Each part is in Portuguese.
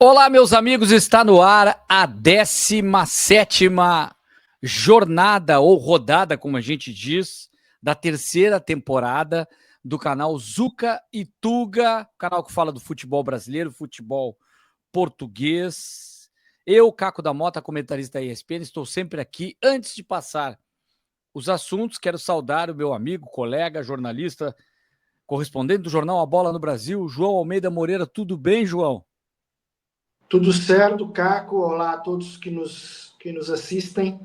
Olá, meus amigos, está no ar a 17ª jornada ou rodada, como a gente diz, da terceira temporada do canal Zuca e Tuga, canal que fala do futebol brasileiro, futebol português. Eu, Caco da Mota, comentarista da ESPN, estou sempre aqui. Antes de passar os assuntos, quero saudar o meu amigo, colega, jornalista, correspondente do jornal A Bola no Brasil, João Almeida Moreira. Tudo bem, João? Tudo certo, Caco. Olá a todos que nos assistem.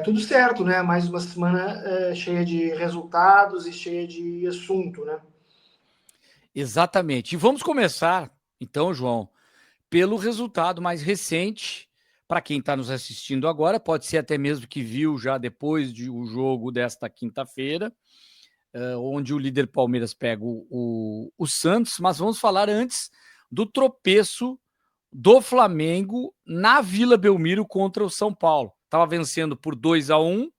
Tudo certo, né? Mais uma semana cheia de resultados e cheia de assunto, né? Exatamente. E vamos começar, então, João, pelo resultado mais recente. Para quem está nos assistindo agora, pode ser até mesmo que viu já depois do jogo desta quinta-feira, onde o líder Palmeiras pega o Santos, mas vamos falar antes do tropeço do Flamengo na Vila Belmiro contra o São Paulo. Estava vencendo por 2-1.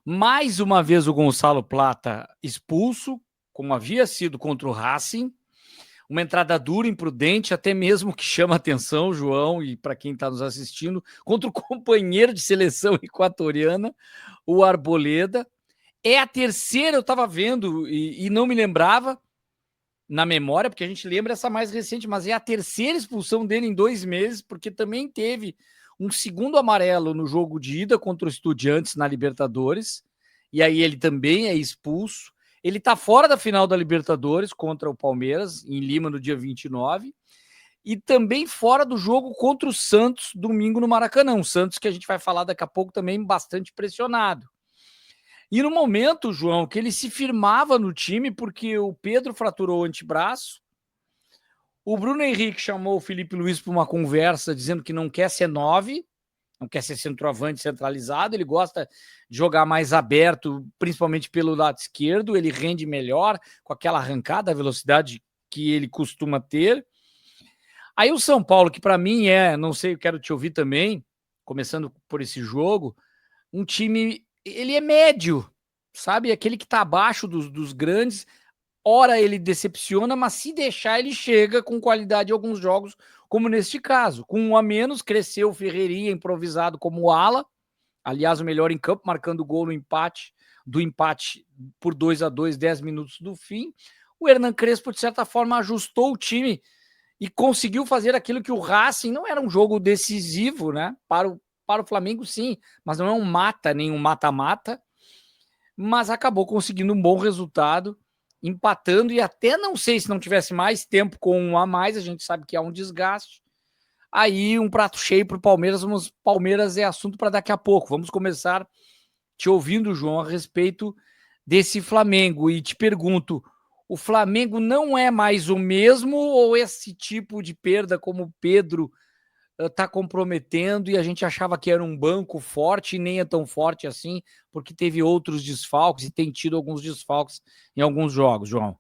Mais uma vez o Gonçalo Plata expulso, como havia sido contra o Racing. Uma entrada dura, imprudente, até mesmo que chama atenção, João, e para quem está nos assistindo, contra o companheiro de seleção equatoriana, o Arboleda. É a terceira, eu estava vendo e não me lembrava na memória, porque a gente lembra essa mais recente, mas é a terceira expulsão dele em 2 meses, porque também teve um segundo amarelo no jogo de ida contra o Estudiantes na Libertadores, e aí ele também é expulso. Ele está fora da final da Libertadores contra o Palmeiras, em Lima, no dia 29, e também fora do jogo contra o Santos, domingo no Maracanã. Um Santos que a gente vai falar daqui a pouco também bastante pressionado. E no momento, João, que ele se firmava no time, porque o Pedro fraturou o antebraço, o Bruno Henrique chamou o Felipe Luiz para uma conversa, dizendo que não quer ser 9, não quer ser centroavante centralizado, ele gosta de jogar mais aberto, principalmente pelo lado esquerdo, ele rende melhor com aquela arrancada, a velocidade que ele costuma ter. Aí o São Paulo, que para mim não sei, eu quero te ouvir também, começando por esse jogo, um time, ele é médio, sabe? Aquele que está abaixo dos grandes. Ora ele decepciona, mas se deixar ele chega com qualidade em alguns jogos, como neste caso. Com um a menos, cresceu o Ferreirinha improvisado como ala, aliás o melhor em campo, marcando gol no empate, do empate por 2-2, 10 minutos do fim. O Hernan Crespo, de certa forma, ajustou o time e conseguiu fazer aquilo que o Racing não era um jogo decisivo, né? Para o Flamengo, sim, mas não é um mata, nem um mata-mata, mas acabou conseguindo um bom resultado, empatando, e até não sei se não tivesse mais tempo com um a mais, a gente sabe que há um desgaste. Aí um prato cheio para o Palmeiras, mas Palmeiras é assunto para daqui a pouco. Vamos começar te ouvindo, João, a respeito desse Flamengo, e te pergunto, o Flamengo não é mais o mesmo, ou esse tipo de perda como o Pedro está comprometendo, e a gente achava que era um banco forte e nem é tão forte assim, porque teve outros desfalques e tem tido alguns desfalques em alguns jogos, João?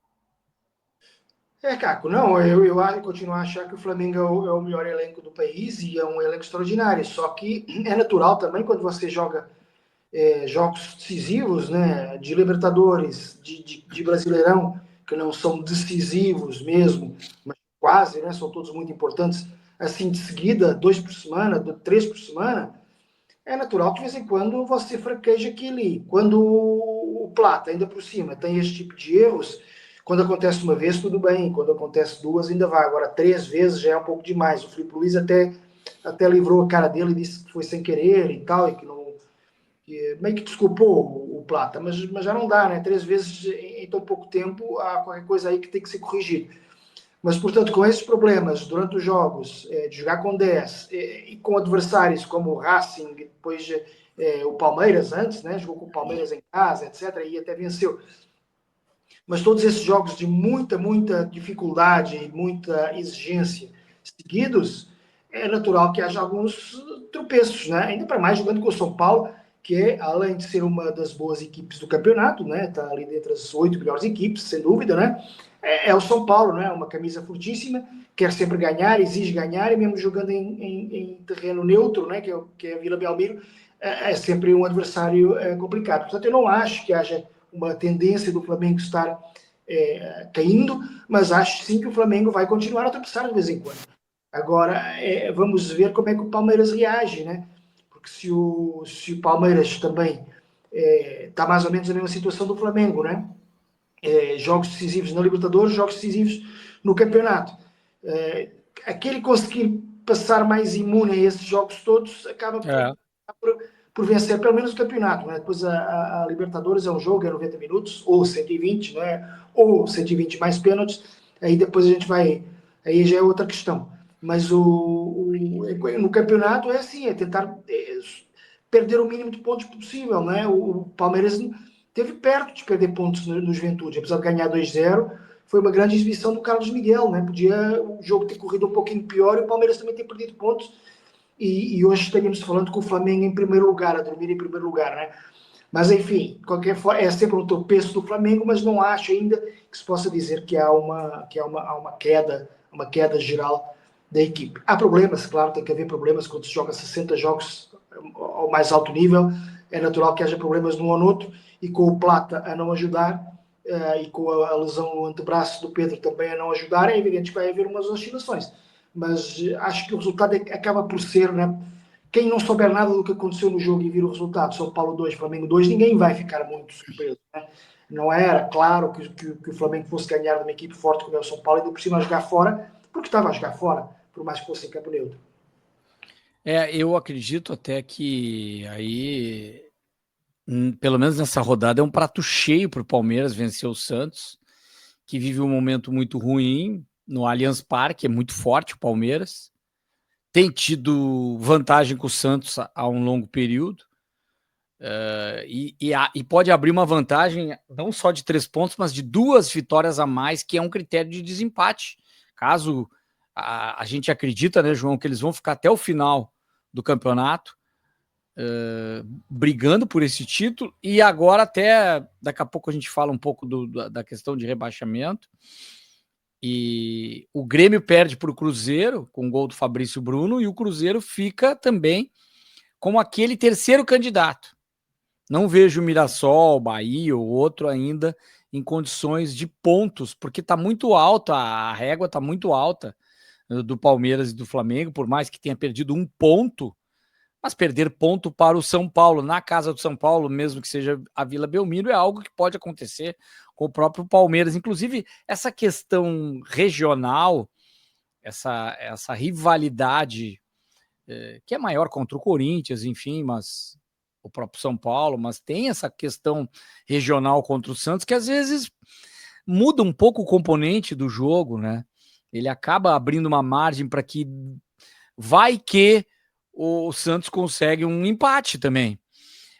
Caco, não, eu continuo a achar que o Flamengo é o melhor elenco do país e é um elenco extraordinário. Só que é natural também quando você joga jogos decisivos, né, de Libertadores, de Brasileirão, que não são decisivos mesmo, mas quase, né, são todos muito importantes, assim de seguida, 2 por semana, 3 por semana. É natural que de vez em quando você fraqueja aquilo. Quando o Plata, ainda por cima, tem este tipo de erros, quando acontece uma vez, tudo bem. Quando acontece 2, ainda vai. Agora, 3 vezes já é um pouco demais. O Filipe Luiz até livrou a cara dele e disse que foi sem querer e tal, e que não. Meio que desculpou o Plata, mas já não dá, né? 3 vezes em tão pouco tempo, há qualquer coisa aí que tem que ser corrigido. Mas, portanto, com esses problemas durante os jogos, de jogar com 10 e com adversários como o Racing, depois o Palmeiras antes, né, jogou com o Palmeiras em casa, etc., e até venceu. Mas todos esses jogos de muita dificuldade e muita exigência seguidos, é natural que haja alguns tropeços, né? Ainda para mais jogando com o São Paulo, que é, além de ser uma das boas equipes do campeonato, né? Está ali dentre as 8 melhores equipes, sem dúvida, né? É o São Paulo, né? Uma camisa fortíssima, quer sempre ganhar, exige ganhar, e mesmo jogando em terreno neutro, né? Que é a Vila Belmiro, é sempre um adversário complicado. Portanto, eu não acho que haja uma tendência do Flamengo estar caindo, mas acho sim que o Flamengo vai continuar a tropeçar de vez em quando. Agora, vamos ver como é que o Palmeiras reage, né? Porque se o Palmeiras também está mais ou menos na mesma situação do Flamengo, né? Jogos decisivos na Libertadores, jogos decisivos no campeonato. Aquele conseguir passar mais imune a esses jogos todos acaba por vencer pelo menos o campeonato. Né? Depois a Libertadores é um jogo, é 90 minutos, ou 120, né? Ou 120 mais pênaltis, aí depois a gente vai. Aí já é outra questão. Mas no campeonato é assim, é tentar perder o mínimo de pontos possível. Né? O Palmeiras teve perto de perder pontos no Juventude, apesar de ganhar 2-0, foi uma grande exibição do Carlos Miguel, né? Podia o jogo ter corrido um pouquinho pior e o Palmeiras também ter perdido pontos e hoje estaríamos falando com o Flamengo em primeiro lugar, a dormir em primeiro lugar, né? Mas enfim, de qualquer forma, é sempre um tropeço do Flamengo, mas não acho ainda que se possa dizer que há uma queda geral da equipe. Há problemas, claro, tem que haver problemas quando se joga 60 jogos ao mais alto nível, é natural que haja problemas num ou no outro, e com o Plata a não ajudar, e com a lesão no antebraço do Pedro também a não ajudar, é evidente que vai haver umas oscilações. Mas acho que o resultado acaba por ser, né? Quem não souber nada do que aconteceu no jogo e vir o resultado, São Paulo 2, Flamengo 2, ninguém vai ficar muito surpreso. Né? Não era claro que o Flamengo fosse ganhar de uma equipe forte como é o São Paulo e de por cima a jogar fora, porque estava a jogar fora, por mais que fosse em campo neutro. Eu acredito até que aí, pelo menos nessa rodada, é um prato cheio para o Palmeiras vencer o Santos, que vive um momento muito ruim no Allianz Parque, é muito forte o Palmeiras. Tem tido vantagem com o Santos há um longo período. E pode abrir uma vantagem não só de 3 pontos, mas de 2 vitórias a mais, que é um critério de desempate. Caso a gente acredita, né, João, que eles vão ficar até o final do campeonato, brigando por esse título, e agora até, daqui a pouco a gente fala um pouco da questão de rebaixamento, e o Grêmio perde para o Cruzeiro, com o gol do Fabrício Bruno, e o Cruzeiro fica também como aquele terceiro candidato. Não vejo o Mirassol, Bahia ou outro ainda em condições de pontos, porque está muito alta, a régua está muito alta do Palmeiras e do Flamengo, por mais que tenha perdido um ponto, mas perder ponto para o São Paulo, na casa do São Paulo, mesmo que seja a Vila Belmiro, é algo que pode acontecer com o próprio Palmeiras. Inclusive, essa questão regional, essa rivalidade, que é maior contra o Corinthians, enfim, mas o próprio São Paulo, mas tem essa questão regional contra o Santos, que às vezes muda um pouco o componente do jogo, né? Ele acaba abrindo uma margem para que vai que o Santos consegue um empate também.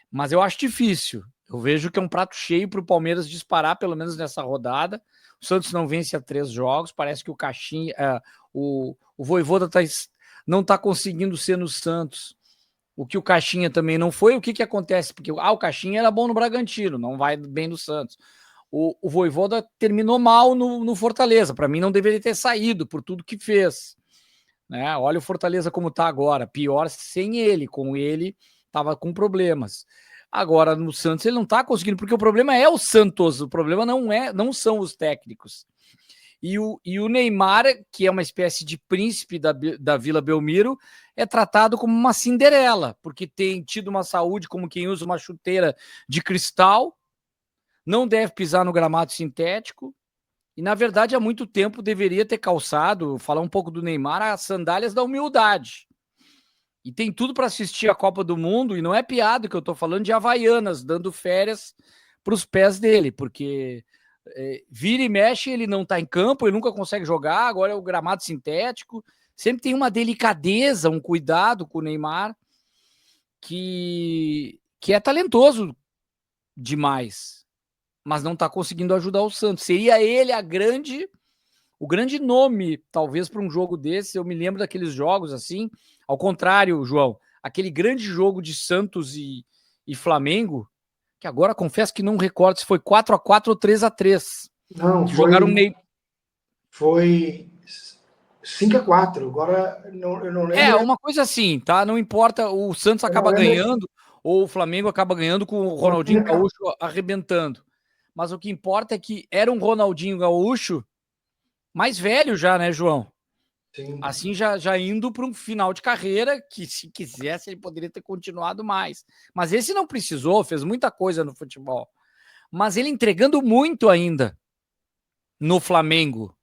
Mas eu acho difícil. Eu vejo que é um prato cheio para o Palmeiras disparar, pelo menos nessa rodada. O Santos não vence há 3 jogos. Parece que o Caixinha, o Vojvoda não está conseguindo ser no Santos o que o Caixinha também não foi. O que acontece? Porque o Caixinha era bom no Bragantino, não vai bem no Santos. O Vojvoda terminou mal no Fortaleza. Para mim, não deveria ter saído por tudo que fez. Né? Olha o Fortaleza como está agora. Pior sem ele. Com ele, estava com problemas. Agora, no Santos, ele não está conseguindo, porque o problema é o Santos. O problema não são os técnicos. E o Neymar, que é uma espécie de príncipe da Vila Belmiro, é tratado como uma Cinderela, porque tem tido uma saúde como quem usa uma chuteira de cristal, não deve pisar no gramado sintético, e na verdade há muito tempo deveria ter calçado, falar um pouco do Neymar, as sandálias da humildade. E tem tudo para assistir a Copa do Mundo, e não é piada que eu estou falando de Havaianas, dando férias para os pés dele, porque vira e mexe, ele não está em campo, ele nunca consegue jogar, agora é o gramado sintético, sempre tem uma delicadeza, um cuidado com o Neymar, que é talentoso demais, mas não está conseguindo ajudar o Santos. Seria ele o grande nome, talvez, para um jogo desse. Eu me lembro daqueles jogos assim, ao contrário, João, aquele grande jogo de Santos e Flamengo, que agora confesso que não recordo se foi 4-4 ou 3-3. Não, Jogaram foi 5-4. Agora eu não lembro. uma coisa assim, tá? Não importa, o Santos acaba ganhando ou o Flamengo acaba ganhando com o Ronaldinho Gaúcho arrebentando. Mas o que importa é que era um Ronaldinho Gaúcho mais velho já, né, João? Sim. Assim, já indo para um final de carreira, que se quisesse ele poderia ter continuado mais. Mas esse não precisou, fez muita coisa no futebol. Mas ele entregando muito ainda no Flamengo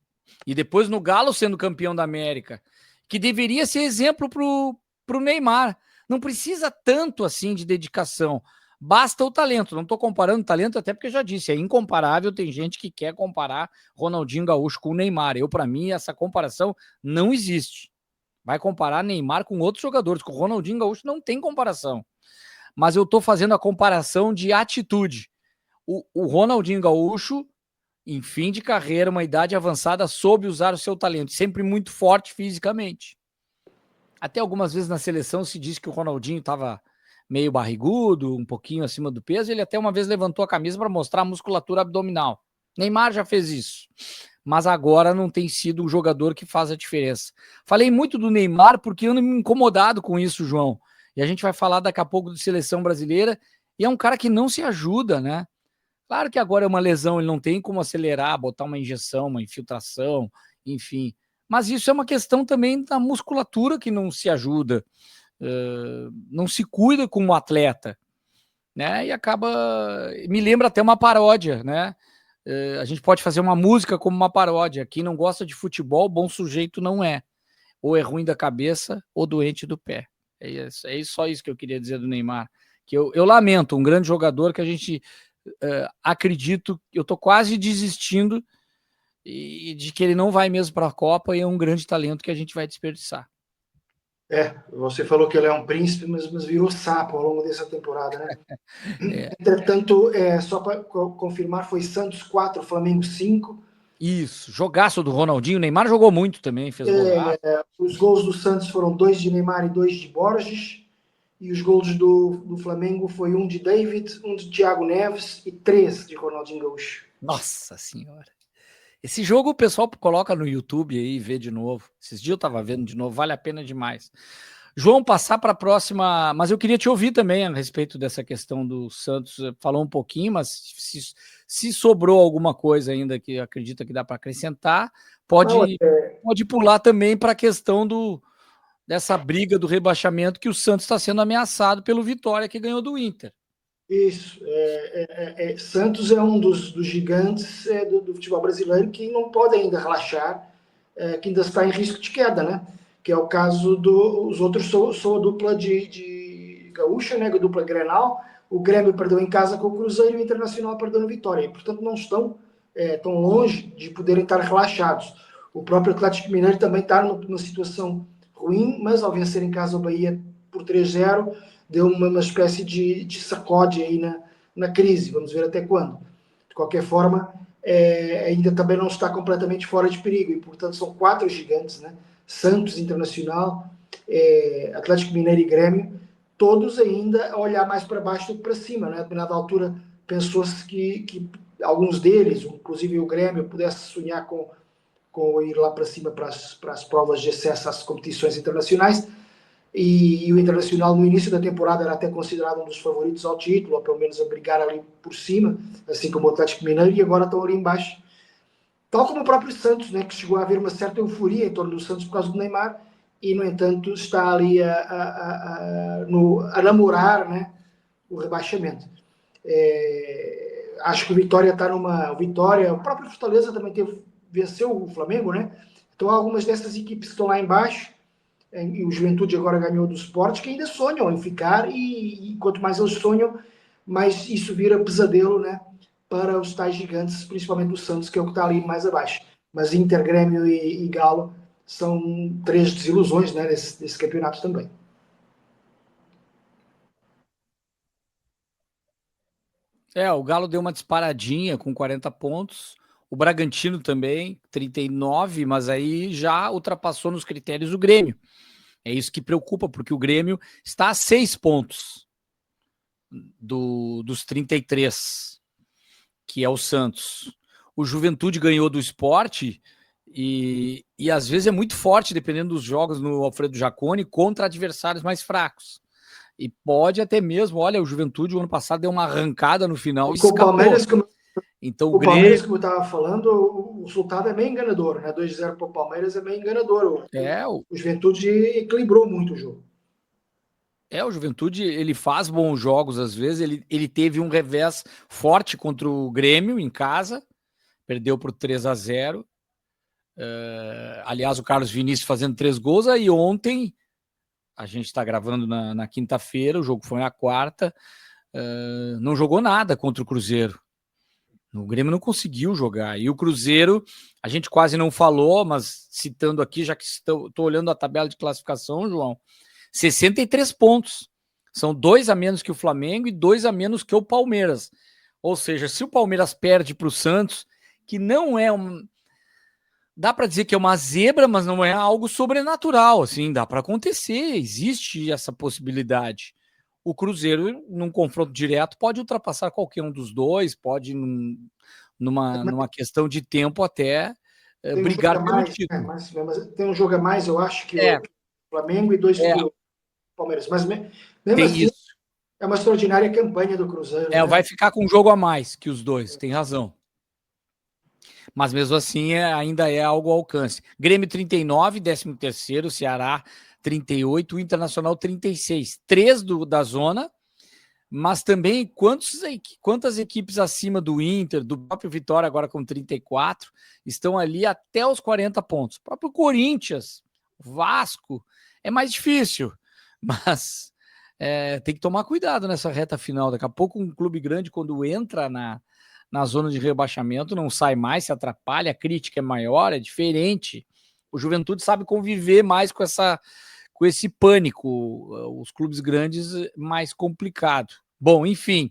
e depois no Galo sendo campeão da América, que deveria ser exemplo para o Neymar. Não precisa tanto assim de dedicação. Basta o talento. Não estou comparando talento, até porque eu já disse, é incomparável. Tem gente que quer comparar Ronaldinho Gaúcho com o Neymar. Para mim, essa comparação não existe. Vai comparar Neymar com outros jogadores. Com o Ronaldinho Gaúcho não tem comparação. Mas eu estou fazendo a comparação de atitude. O Ronaldinho Gaúcho, em fim de carreira, uma idade avançada, soube usar o seu talento, sempre muito forte fisicamente. Até algumas vezes na seleção se diz que o Ronaldinho estava meio barrigudo, um pouquinho acima do peso, ele até uma vez levantou a camisa para mostrar a musculatura abdominal. Neymar já fez isso, mas agora não tem sido um jogador que faz a diferença. Falei muito do Neymar porque eu ando me incomodado com isso, João, e a gente vai falar daqui a pouco de seleção brasileira, e é um cara que não se ajuda, né? Claro que agora é uma lesão, ele não tem como acelerar, botar uma injeção, uma infiltração, enfim. Mas isso é uma questão também da musculatura que não se ajuda, não se cuida como atleta, né? E acaba. Me lembra até uma paródia, né? A gente pode fazer uma música como uma paródia. Quem não gosta de futebol, bom sujeito não é. Ou é ruim da cabeça ou doente do pé. Só isso que eu queria dizer do Neymar. Que eu lamento, um grande jogador que a gente acredito, eu tô quase desistindo de que ele não vai mesmo para a Copa e é um grande talento que a gente vai desperdiçar. Você falou que ele é um príncipe, mas virou sapo ao longo dessa temporada, né? Entretanto, só para confirmar, foi Santos 4, Flamengo 5. Isso, jogaço do Ronaldinho. O Neymar jogou muito também, fez golaço. Os gols do Santos foram 2 de Neymar e 2 de Borges. E os gols do Flamengo foi 1 de David, 1 de Thiago Neves e 3 de Ronaldinho Gaúcho. Nossa Senhora. Esse jogo o pessoal coloca no YouTube aí e vê de novo. Esses dias eu tava vendo de novo, vale a pena demais. João, passar para a próxima, mas eu queria te ouvir também a respeito dessa questão do Santos. Falou um pouquinho, mas se sobrou alguma coisa ainda que acredita que dá para acrescentar, pode pular também para a questão dessa briga do rebaixamento que o Santos está sendo ameaçado pelo Vitória, que ganhou do Inter. Isso. Santos é um dos gigantes do futebol brasileiro que não pode ainda relaxar, que ainda está em risco de queda, né? Que é o caso dos outros. Sou a dupla de gaúcha, né? A dupla Grenal. O Grêmio perdeu em casa com o Cruzeiro e o Internacional perdeu no Vitória. E, portanto, não estão tão longe de poderem estar relaxados. O próprio Atlético Mineiro também está numa situação ruim, mas ao vencer em casa o Bahia por 3-0, deu uma espécie de sacode aí na crise. Vamos ver até quando. De qualquer forma, ainda também não está completamente fora de perigo. E, portanto, são 4 gigantes, né? Santos, Internacional, Atlético Mineiro e Grêmio, todos ainda a olhar mais para baixo do que para cima. Né? A determinada altura pensou-se que alguns deles, inclusive o Grêmio, pudesse sonhar com ir lá para cima para as provas de acesso às competições internacionais. E o Internacional no início da temporada era até considerado um dos favoritos ao título, ou pelo menos a brigar ali por cima, assim como o Atlético Mineiro, e agora estão ali embaixo. Tal como o próprio Santos, né, que chegou a haver uma certa euforia em torno do Santos por causa do Neymar, e no entanto está ali a namorar, né, o rebaixamento. Acho que o Vitória está numa... o próprio Fortaleza também venceu o Flamengo, né? Então algumas dessas equipes que estão lá embaixo, e o Juventude agora ganhou do Sport, que ainda sonham em ficar, e quanto mais eles sonham, mais isso vira pesadelo, né, para os tais gigantes, principalmente o Santos, que é o que está ali mais abaixo. Mas Inter, Grêmio e Galo são 3 desilusões, né, desse campeonato também. O Galo deu uma disparadinha com 40 pontos, o Bragantino também, 39, mas aí já ultrapassou nos critérios o Grêmio. É isso que preocupa, porque o Grêmio está a 6 pontos dos 33, que é o Santos. O Juventude ganhou do Sport e às vezes é muito forte, dependendo dos jogos no Alfredo Jaconi, contra adversários mais fracos. E pode até mesmo, olha, o Juventude o ano passado deu uma arrancada no final e escapou. Palmeiras, então o Palmeiras, como eu estava falando, o resultado é meio enganador, né? 2-0 para o Palmeiras é meio enganador. O O Juventude equilibrou muito o jogo. o Juventude, ele faz bons jogos às vezes, ele teve um revés forte contra o Grêmio em casa, perdeu por 3-0. Aliás, o Carlos Vinícius fazendo 3 gols, aí ontem, a gente está gravando na quinta-feira, o jogo foi na quarta, não jogou nada contra o Cruzeiro. O Grêmio não conseguiu jogar. E o Cruzeiro, a gente quase não falou, mas citando aqui, já que estou olhando a tabela de classificação, João, 63 pontos. São 2 a menos que o Flamengo e 2 a menos que o Palmeiras. Ou seja, se o Palmeiras perde para o Santos, que não é um. Dá para dizer que é uma zebra, mas não é algo sobrenatural, assim, dá para acontecer, existe essa possibilidade. O Cruzeiro, num confronto direto, pode ultrapassar qualquer um dos dois, pode, numa questão de tempo, até Tem um jogo brigar a pelo mais, né? título. Mas tem um jogo a mais, eu acho, que É, o Flamengo e 2 é, que o Palmeiras. Mas mesmo tem assim, isso. é uma extraordinária campanha do Cruzeiro, né? Vai ficar com um jogo a mais que os dois, tem razão. Mas mesmo assim ainda é algo ao alcance. Grêmio 39, 13º, Ceará 38, o Internacional 36. 3 da zona, mas também quantas equipes acima do Inter, do próprio Vitória agora com 34, estão ali até os 40 pontos. O próprio Corinthians, Vasco, é mais difícil, mas tem que tomar cuidado nessa reta final. Daqui a pouco um clube grande, quando entra na zona de rebaixamento, não sai mais, se atrapalha, a crítica é maior, é diferente. O Juventude sabe conviver mais com esse pânico, os clubes grandes mais complicado. Bom, enfim,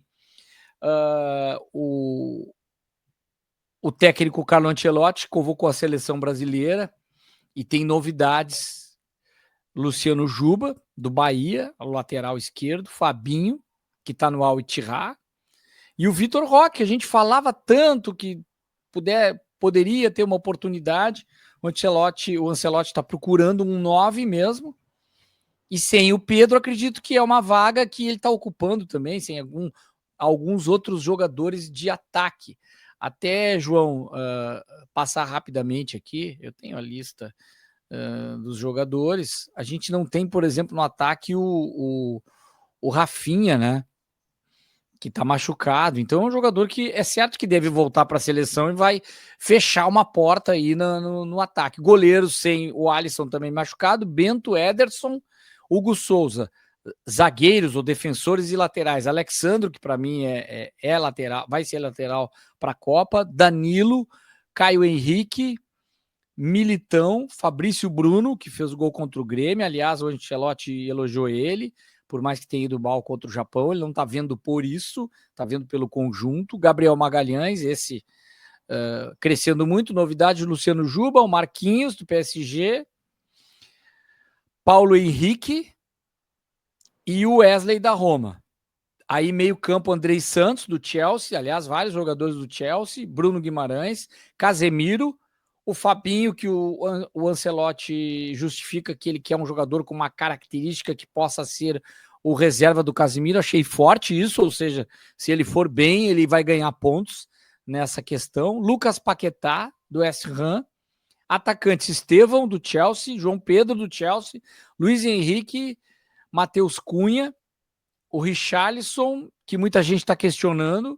o técnico Carlo Ancelotti convocou a seleção brasileira e tem novidades. Luciano Juba, do Bahia, o lateral esquerdo, Fabinho, que está no Al Ittihad, e o Vitor Roque, a gente falava tanto que poderia ter uma oportunidade. O Ancelotti está procurando um 9 mesmo. E sem o Pedro, acredito que é uma vaga que ele está ocupando também, sem alguns outros jogadores de ataque. Até, João, passar rapidamente aqui, eu tenho a lista dos jogadores. A gente não tem, por exemplo, no ataque o Rafinha, né? Que está machucado. Então é um jogador que é certo que deve voltar para a seleção e vai fechar uma porta aí no ataque. Goleiros sem o Alisson também machucado, Bento, Ederson, Hugo Souza. Zagueiros ou defensores e laterais. Alexandro, que para mim é lateral, vai ser lateral para a Copa. Danilo, Caio Henrique, Militão, Fabrício Bruno, que fez o gol contra o Grêmio. Aliás, o Ancelotti elogiou ele, por mais que tenha ido mal contra o Japão, ele não está vendo por isso, está vendo pelo conjunto. Gabriel Magalhães, esse crescendo muito. Novidade, Luciano Juba, o Marquinhos, do PSG, Paulo Henrique e o Wesley da Roma. Aí meio campo, Andrei Santos, do Chelsea, aliás, vários jogadores do Chelsea, Bruno Guimarães, Casemiro, o Fabinho, que o Ancelotti justifica que ele quer um jogador com uma característica que possa ser o reserva do Casemiro. Achei forte isso, ou seja, se ele for bem, ele vai ganhar pontos nessa questão. Lucas Paquetá, do West Ham, atacantes Estevão, do Chelsea, João Pedro, do Chelsea, Luiz Henrique, Matheus Cunha, o Richarlison, que muita gente está questionando.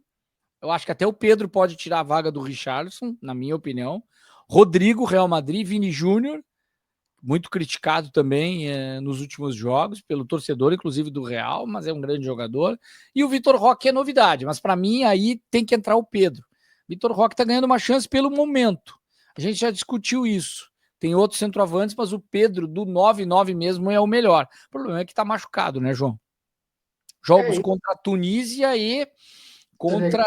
Eu acho que até o Pedro pode tirar a vaga do Richarlison, na minha opinião. Rodrigo, Real Madrid, Vini Júnior, muito criticado também nos últimos jogos, pelo torcedor, inclusive do Real, mas é um grande jogador. E o Vitor Roque é novidade, mas para mim aí tem que entrar o Pedro. Vitor Roque está ganhando uma chance pelo momento. A gente já discutiu isso. Tem outros centroavantes, mas o Pedro, do 9-9 mesmo, é o melhor. O problema é que está machucado, né, João? Jogos contra a Tunísia e contra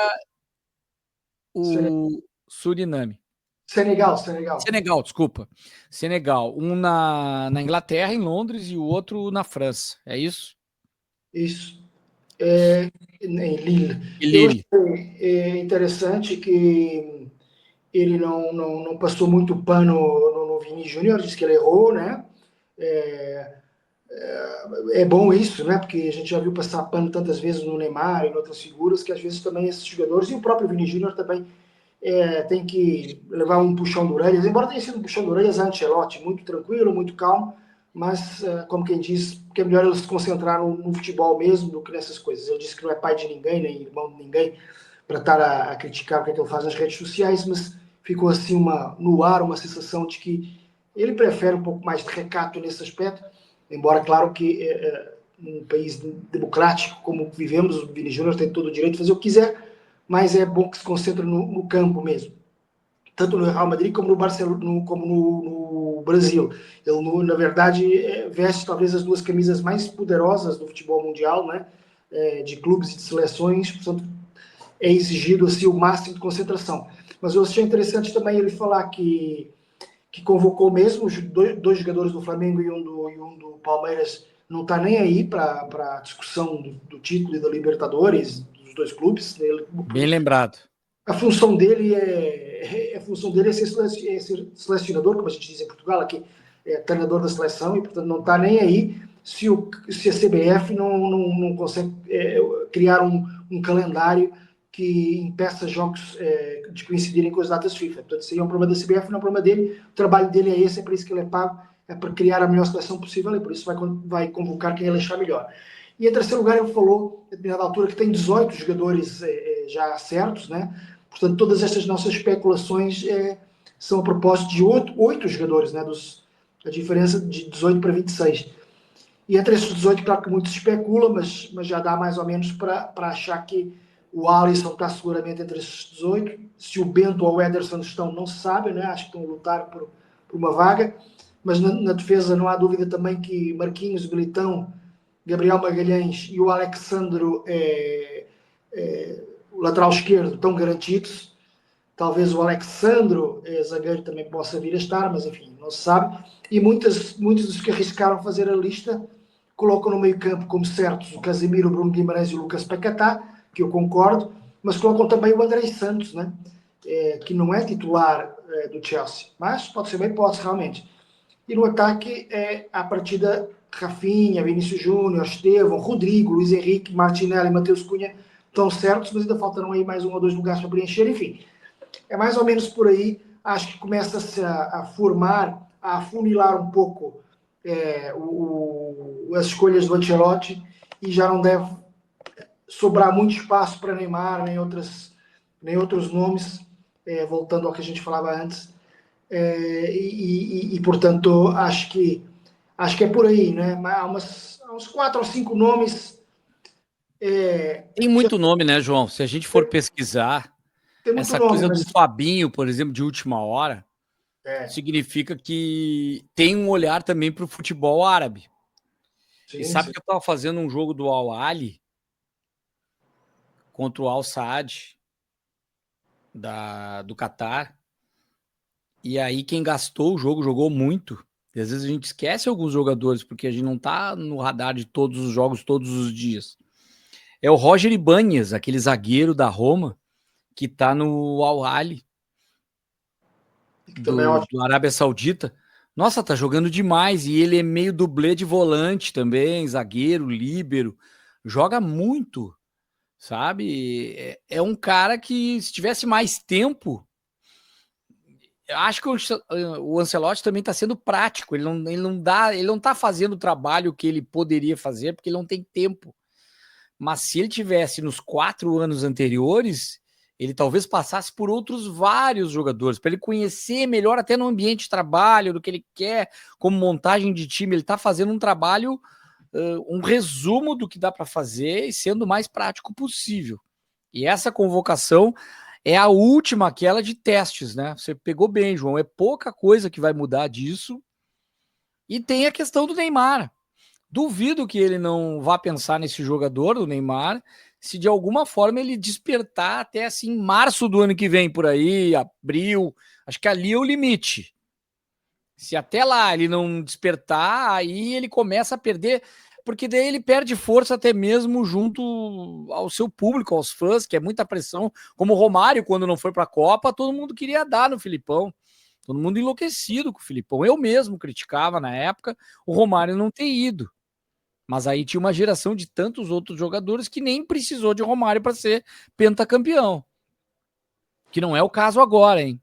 o Suriname. Senegal, desculpa. Senegal. Um na Inglaterra, em Londres, e o outro na França. É isso? Isso. Em Lille. E Lille. Eu achei interessante que ele não passou muito pano no Vini Júnior, disse que ele errou, né? É bom isso, né? Porque a gente já viu passar pano tantas vezes no Neymar e em outras figuras, que às vezes também esses jogadores, e o próprio Vini Júnior também tem que levar um puxão de orelhas, embora tenha sido um puxão de orelhas a Ancelotti, muito tranquilo, muito calmo, mas, como quem diz, que é melhor ele se concentrar no futebol mesmo do que nessas coisas. Ele disse que não é pai de ninguém, nem irmão de ninguém, para estar a criticar o que é que ele faz nas redes sociais, mas ficou assim no ar uma sensação de que ele prefere um pouco mais de recato nesse aspecto, embora, claro, que num país democrático como vivemos, o Vini Júnior tem todo o direito de fazer o que quiser, mas é bom que se concentre no campo mesmo. Tanto no Real Madrid como no Barcelona, como no Brasil. Ele, na verdade, veste talvez as duas camisas mais poderosas do futebol mundial, né? De clubes e de seleções, portanto, é exigido assim, o máximo de concentração. Mas eu achei interessante também ele falar que convocou mesmo os dois jogadores do Flamengo e um do Palmeiras, não está nem aí para a discussão do título e da Libertadores, dos dois clubes. Bem lembrado. A função dele é ser selecionador, como a gente diz em Portugal, aqui é treinador da seleção, e portanto não está nem aí se a CBF não consegue criar um calendário que impeça jogos de coincidirem com as datas FIFA. Portanto, isso aí é um problema da CBF, não é um problema dele. O trabalho dele é esse, é para isso que ele é pago, é para criar a melhor seleção possível, e por isso vai convocar quem ele achar melhor. E em terceiro lugar, ele falou, a determinada altura, que tem 18 jogadores já certos, né? Portanto, todas estas nossas especulações são a propósito de 8 jogadores, né? A diferença de 18 para 26. E entre esses 18, claro que muito se especula, mas já dá mais ou menos para achar que o Alisson está seguramente entre esses 18. Se o Bento ou o Ederson estão, não se sabe, né? Acho que estão a lutar por uma vaga. Mas na defesa não há dúvida também que Marquinhos, Militão, Gabriel Magalhães e o Alexandro, o lateral esquerdo, estão garantidos. Talvez o Alexandro, zagueiro, também possa vir a estar, mas enfim, não se sabe. E muitos dos que arriscaram fazer a lista colocam no meio campo como certos o Casemiro, o Bruno Guimarães e o Lucas Paquetá, que eu concordo, mas colocam também o André Santos, né? Que não é titular do Chelsea, mas pode ser bem, pode realmente. E no ataque, a partida Rafinha, Vinícius Júnior, Estevão, Rodrigo, Luiz Henrique, Martinelli e Matheus Cunha estão certos, mas ainda faltaram aí mais um ou dois lugares para preencher. Enfim, é mais ou menos por aí. Acho que começa-se a formar, a afunilar um pouco as escolhas do Ancelotti, e já não deve sobrar muito espaço para Neymar, nem outros nomes, voltando ao que a gente falava antes. Portanto, acho que é por aí, né? Há uns 4 ou 5 nomes. Tem muito nome, né, João? Se a gente for pesquisar, Tem muito essa nome, coisa do mas Fabinho, por exemplo, de última hora, significa que tem um olhar também para o futebol árabe. E sim, sabe sim. que eu estava fazendo um jogo do Al Ahly contra o Al Saad do Catar. E aí quem gastou o jogo jogou muito. E às vezes a gente esquece alguns jogadores porque a gente não tá no radar de todos os jogos todos os dias. É o Roger Ibanez, aquele zagueiro da Roma que tá no Al Ahly Que também é ótimo. do Arábia Saudita. Nossa, tá jogando demais e ele é meio dublê de volante também, zagueiro, líbero, joga muito, sabe? É um cara que se tivesse mais tempo, eu acho que o Ancelotti também está sendo prático. Ele não tá fazendo o trabalho que ele poderia fazer porque ele não tem tempo. Mas se ele tivesse nos 4 anos anteriores, ele talvez passasse por outros vários jogadores para ele conhecer melhor até no ambiente de trabalho do que ele quer, como montagem de time. Ele está fazendo um trabalho, um resumo do que dá para fazer e sendo o mais prático possível. E essa convocação é a última, aquela de testes, né? Você pegou bem, João. É pouca coisa que vai mudar disso. E tem a questão do Neymar. Duvido que ele não vá pensar nesse jogador, do Neymar, se de alguma forma ele despertar até assim março do ano que vem, por aí, abril. Acho que ali é o limite. Se até lá ele não despertar, aí ele começa a perder, porque daí ele perde força até mesmo junto ao seu público, aos fãs, que é muita pressão. Como o Romário, quando não foi para a Copa, todo mundo queria dar no Filipão. Todo mundo enlouquecido com o Filipão. Eu mesmo criticava na época o Romário não ter ido. Mas aí tinha uma geração de tantos outros jogadores que nem precisou de Romário para ser pentacampeão. Que não é o caso agora, hein?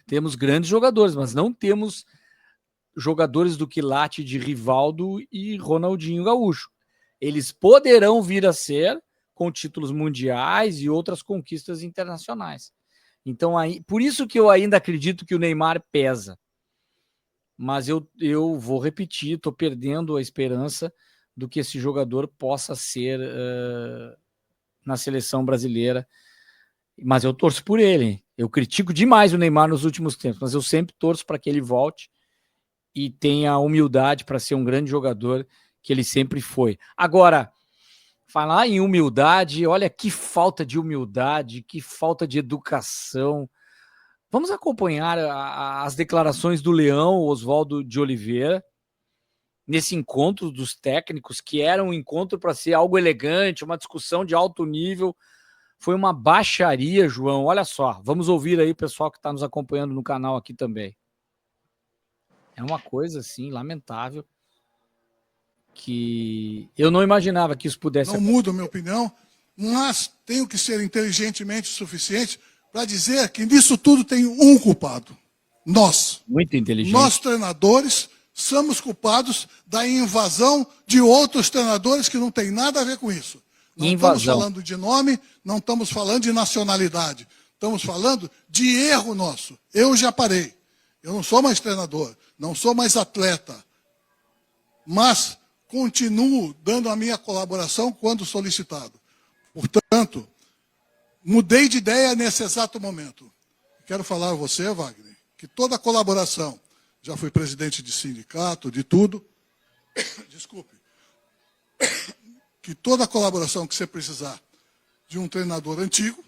Temos grandes jogadores, mas não temos jogadores do quilate de Rivaldo e Ronaldinho Gaúcho. Eles poderão vir a ser com títulos mundiais e outras conquistas internacionais. Então, por isso que eu ainda acredito que o Neymar pesa. Mas eu vou repetir, estou perdendo a esperança do que esse jogador possa ser na seleção brasileira. Mas eu torço por ele. Eu critico demais o Neymar nos últimos tempos, mas eu sempre torço para que ele volte e tenha a humildade para ser um grande jogador que ele sempre foi. Agora, falar em humildade, olha que falta de humildade, que falta de educação. Vamos acompanhar as declarações do Leão, Oswaldo de Oliveira, nesse encontro dos técnicos, que era um encontro para ser algo elegante, uma discussão de alto nível. Foi uma baixaria, João. Olha só, vamos ouvir aí o pessoal que está nos acompanhando no canal aqui também. É uma coisa, assim, lamentável, que eu não imaginava que isso pudesse acontecer. Não mudo a minha opinião, mas tenho que ser inteligentemente o suficiente para dizer que nisso tudo tem um culpado. Nós. Muito inteligente. Nós, treinadores, somos culpados da invasão de outros treinadores que não tem nada a ver com isso. Não estamos falando de nome, não estamos falando de nacionalidade. Estamos falando de erro nosso. Eu já parei. Eu não sou mais treinador, não sou mais atleta. Mas continuo dando a minha colaboração quando solicitado. Portanto, mudei de ideia nesse exato momento. Quero falar a você, Wagner, que toda a colaboração, já fui presidente de sindicato, de tudo, desculpe, que toda a colaboração que você precisar de um treinador antigo,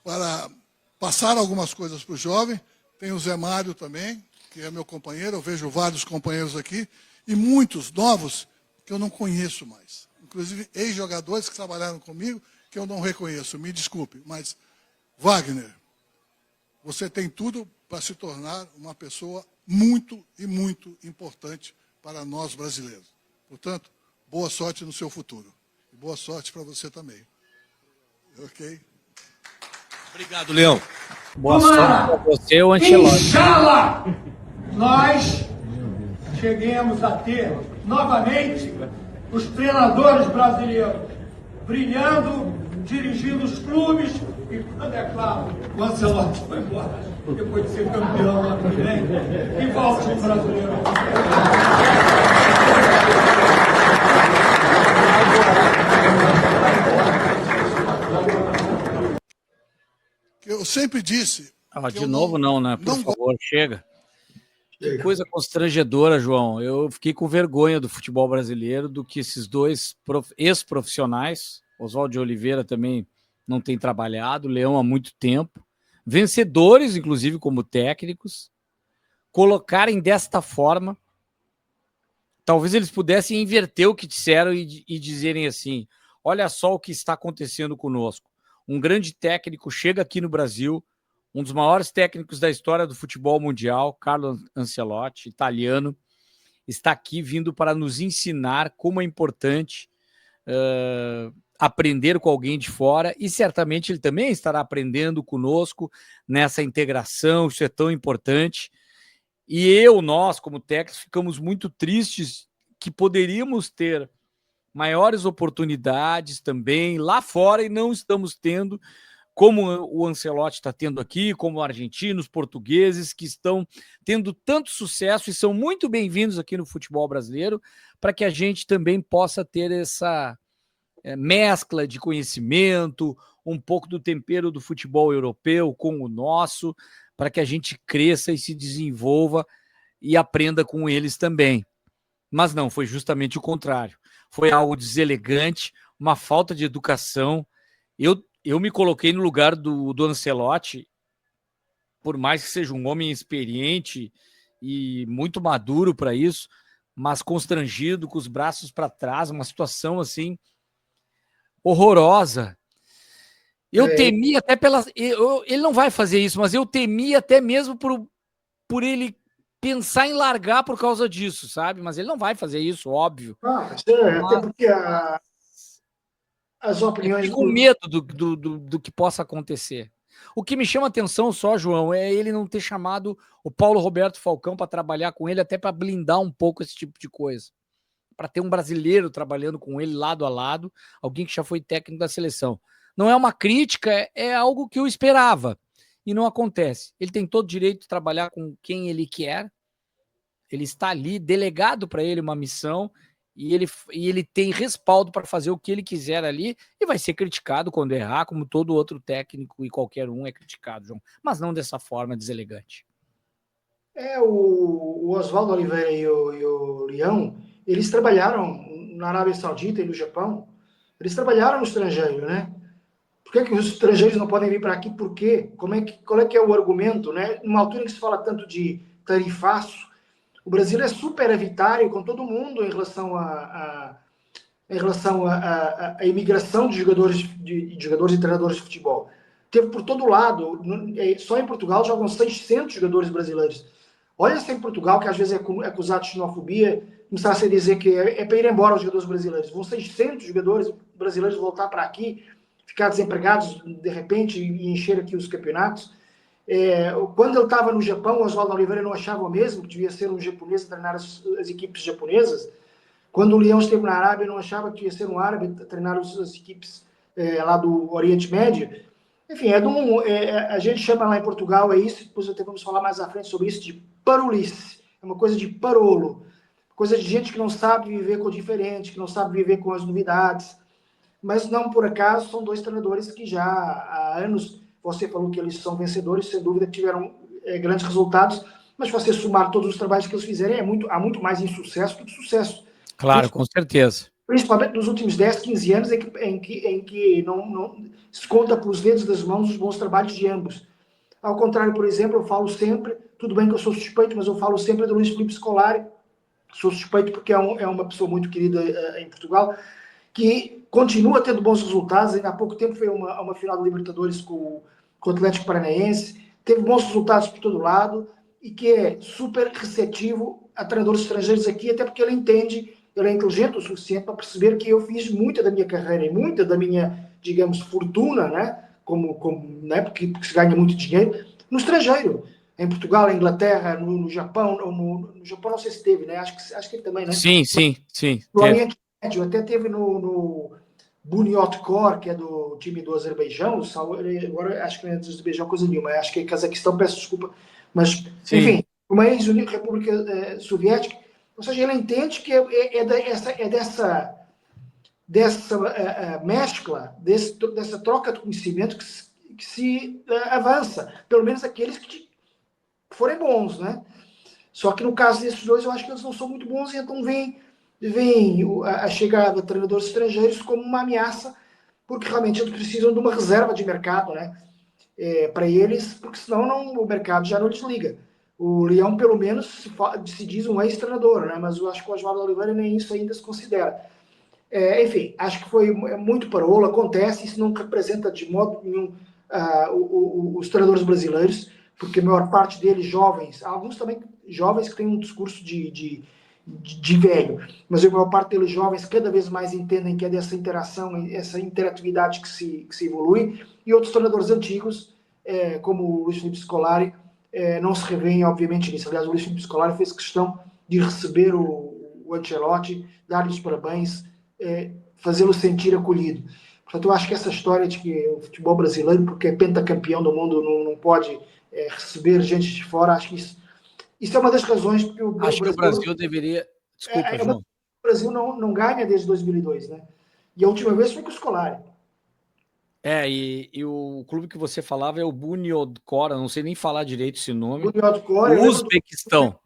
para passar algumas coisas para o jovem, tem o Zé Mário também, que é meu companheiro, eu vejo vários companheiros aqui, e muitos novos que eu não conheço mais. Inclusive ex-jogadores que trabalharam comigo, que eu não reconheço, me desculpe. Mas, Wagner, você tem tudo para se tornar uma pessoa muito e muito importante para nós brasileiros. Portanto, boa sorte no seu futuro. E boa sorte para você também. Ok? Obrigado, Leão. Boa sorte para você, o Ancelotti. Inshallah, nós cheguemos a ter novamente os treinadores brasileiros brilhando, dirigindo os clubes e, quando é claro, o Ancelotti foi embora depois de ser campeão lá também, e volte o brasileiro. Eu sempre disse... de novo não, né? Por favor, chega. Que coisa constrangedora, João. Eu fiquei com vergonha do futebol brasileiro, do que esses dois ex-profissionais, Oswaldo de Oliveira também não tem trabalhado, Leão há muito tempo, vencedores, inclusive, como técnicos, colocarem desta forma. Talvez eles pudessem inverter o que disseram e dizerem assim: olha só o que está acontecendo conosco. Um grande técnico chega aqui no Brasil, um dos maiores técnicos da história do futebol mundial, Carlo Ancelotti, italiano, está aqui vindo para nos ensinar como é importante aprender com alguém de fora, e certamente ele também estará aprendendo conosco nessa integração. Isso é tão importante. E nós, como técnicos, ficamos muito tristes que poderíamos ter maiores oportunidades também lá fora e não estamos tendo, como o Ancelotti está tendo aqui, como argentinos, portugueses, que estão tendo tanto sucesso e são muito bem-vindos aqui no futebol brasileiro, para que a gente também possa ter essa mescla de conhecimento, um pouco do tempero do futebol europeu com o nosso, para que a gente cresça e se desenvolva e aprenda com eles também. Mas não, foi justamente o contrário. Foi algo deselegante, uma falta de educação. Eu me coloquei no lugar do Ancelotti, por mais que seja um homem experiente e muito maduro para isso, mas constrangido, com os braços para trás, uma situação assim horrorosa. Eu temi até ele não vai fazer isso, mas eu temi até mesmo por ele pensar em largar por causa disso, sabe? Mas ele não vai fazer isso, óbvio. Até porque as opiniões... Eu fico com medo do que possa acontecer. O que me chama atenção só, João, é ele não ter chamado o Paulo Roberto Falcão para trabalhar com ele, até para blindar um pouco esse tipo de coisa. Para ter um brasileiro trabalhando com ele lado a lado, alguém que já foi técnico da seleção. Não é uma crítica, é algo que eu esperava. E não acontece. Ele tem todo o direito de trabalhar com quem ele quer. Ele está ali, delegado para ele uma missão, e ele tem respaldo para fazer o que ele quiser ali, e vai ser criticado quando errar, como todo outro técnico e qualquer um é criticado, João. Mas não dessa forma deselegante. O Oswaldo Oliveira e o Leão, eles trabalharam na Arábia Saudita e no Japão. Eles trabalharam no estrangeiro, né? Por que os estrangeiros não podem vir para aqui? Por quê? Qual é que é o argumento, né? Numa altura em que se fala tanto de tarifaço, o Brasil é superavitário com todo mundo em relação à imigração de jogadores e treinadores de futebol. Teve por todo lado, só em Portugal jogam 600 jogadores brasileiros. Olha se em Portugal, que às vezes é acusado de xenofobia, começasse a dizer que é para ir embora os jogadores brasileiros. Vão 600 jogadores brasileiros voltar para aqui, ficar desempregados de repente e encher aqui os campeonatos. Quando ele estava no Japão, o Oswaldo Oliveira não achava o mesmo, que devia ser um japonês a treinar as equipes japonesas. Quando o Leão esteve na Arábia, não achava que ia ser um árabe a treinar as equipes lá do Oriente Médio. Enfim, a gente chama lá em Portugal, isso, depois até vamos falar mais à frente sobre isso, de parolice. É uma coisa de parolo. Coisa de gente que não sabe viver com o diferente, que não sabe viver com as novidades. Mas não por acaso, são dois treinadores que já há anos, você falou que eles são vencedores, sem dúvida tiveram grandes resultados, mas se você somar todos os trabalhos que eles fizerem, há muito mais insucesso do que sucesso. Claro, com certeza. Principalmente nos últimos 10, 15 anos, em que não se conta pelos dedos das mãos os bons trabalhos de ambos. Ao contrário, por exemplo, eu falo sempre, tudo bem que eu sou suspeito, mas eu falo sempre do Luís Filipe Scolari, sou suspeito porque é uma pessoa muito querida em Portugal, que continua tendo bons resultados. Ainda há pouco tempo foi uma final de Libertadores com o Atlético Paranaense, teve bons resultados por todo lado e que é super receptivo a treinadores estrangeiros aqui, até porque ele entende, ele é inteligente o suficiente para perceber que eu fiz muita da minha carreira e muita da minha, digamos, fortuna, né? Né? Porque se ganha muito dinheiro no estrangeiro. Em Portugal, na Inglaterra, no Japão, no Japão não sei se teve, né? Acho que também, né? Sim. No Oriente Médio, até teve no Bunyodkor, que é do time do Azerbaijão, agora acho que não é do Azerbaijão coisa nenhuma, acho que é Cazaquistão, peço desculpa, mas, sim. Enfim, uma ex-República Soviética, ou seja, ele entende que dessa mescla, dessa troca de conhecimento que se avança, pelo menos aqueles que forem bons, né? Só que no caso desses dois, eu acho que eles não são muito bons, e então vem a chegada de treinadores estrangeiros como uma ameaça, porque realmente eles precisam de uma reserva de mercado, né? Para eles, porque senão o mercado já não desliga. O Leão, pelo menos, se diz um ex-treinador, né? Mas eu acho que o Oswaldo Oliveira nem isso ainda se considera. Enfim, acho que foi muito parolo, acontece, isso não representa de modo nenhum os treinadores brasileiros, porque a maior parte deles jovens, alguns também jovens que têm um discurso de velho, mas a maior parte deles jovens cada vez mais entendem que é dessa interação, essa interatividade que se evolui, e outros treinadores antigos, como o Luís Filipe Scolari, não se revêem obviamente nisso. Aliás, o Luís Filipe Scolari fez questão de receber o Ancelotti, dar-lhe os parabéns, fazê-lo sentir acolhido. Portanto, eu acho que essa história de que o futebol brasileiro, porque é pentacampeão do mundo, não pode receber gente de fora, acho que isso é uma das razões porque o Brasil deveria... Desculpa, João. O Brasil não ganha desde 2002, né? E a última vez foi com o Scolari. E o clube que você falava é o Bunyodkor, não sei nem falar direito esse nome. Bunyodkor, o Uzbequistão.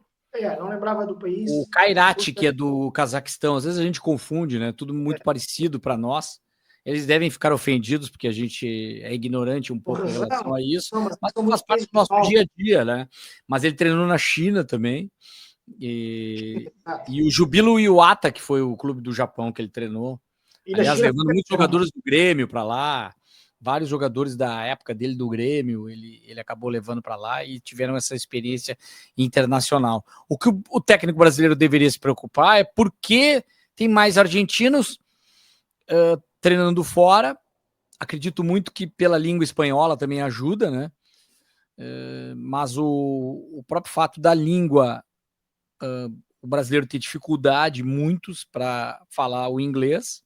Não lembrava do país. O Kairat, que é do Cazaquistão. Às vezes a gente confunde, né? Tudo muito parecido para nós. Eles devem ficar ofendidos porque a gente é ignorante um pouco em relação a isso, mas faz parte do nosso dia a dia, né? Mas ele treinou na China também. E o Jubilo Iwata, que foi o clube do Japão que ele treinou. Aliás, levando muitos jogadores do Grêmio para lá. Vários jogadores da época dele do Grêmio, ele acabou levando para lá e tiveram essa experiência internacional. O que o técnico brasileiro deveria se preocupar é porque tem mais argentinos treinando fora acredito muito que pela língua espanhola também ajuda, né? Mas o próprio fato da língua, o brasileiro ter dificuldade, muitos, para falar o inglês,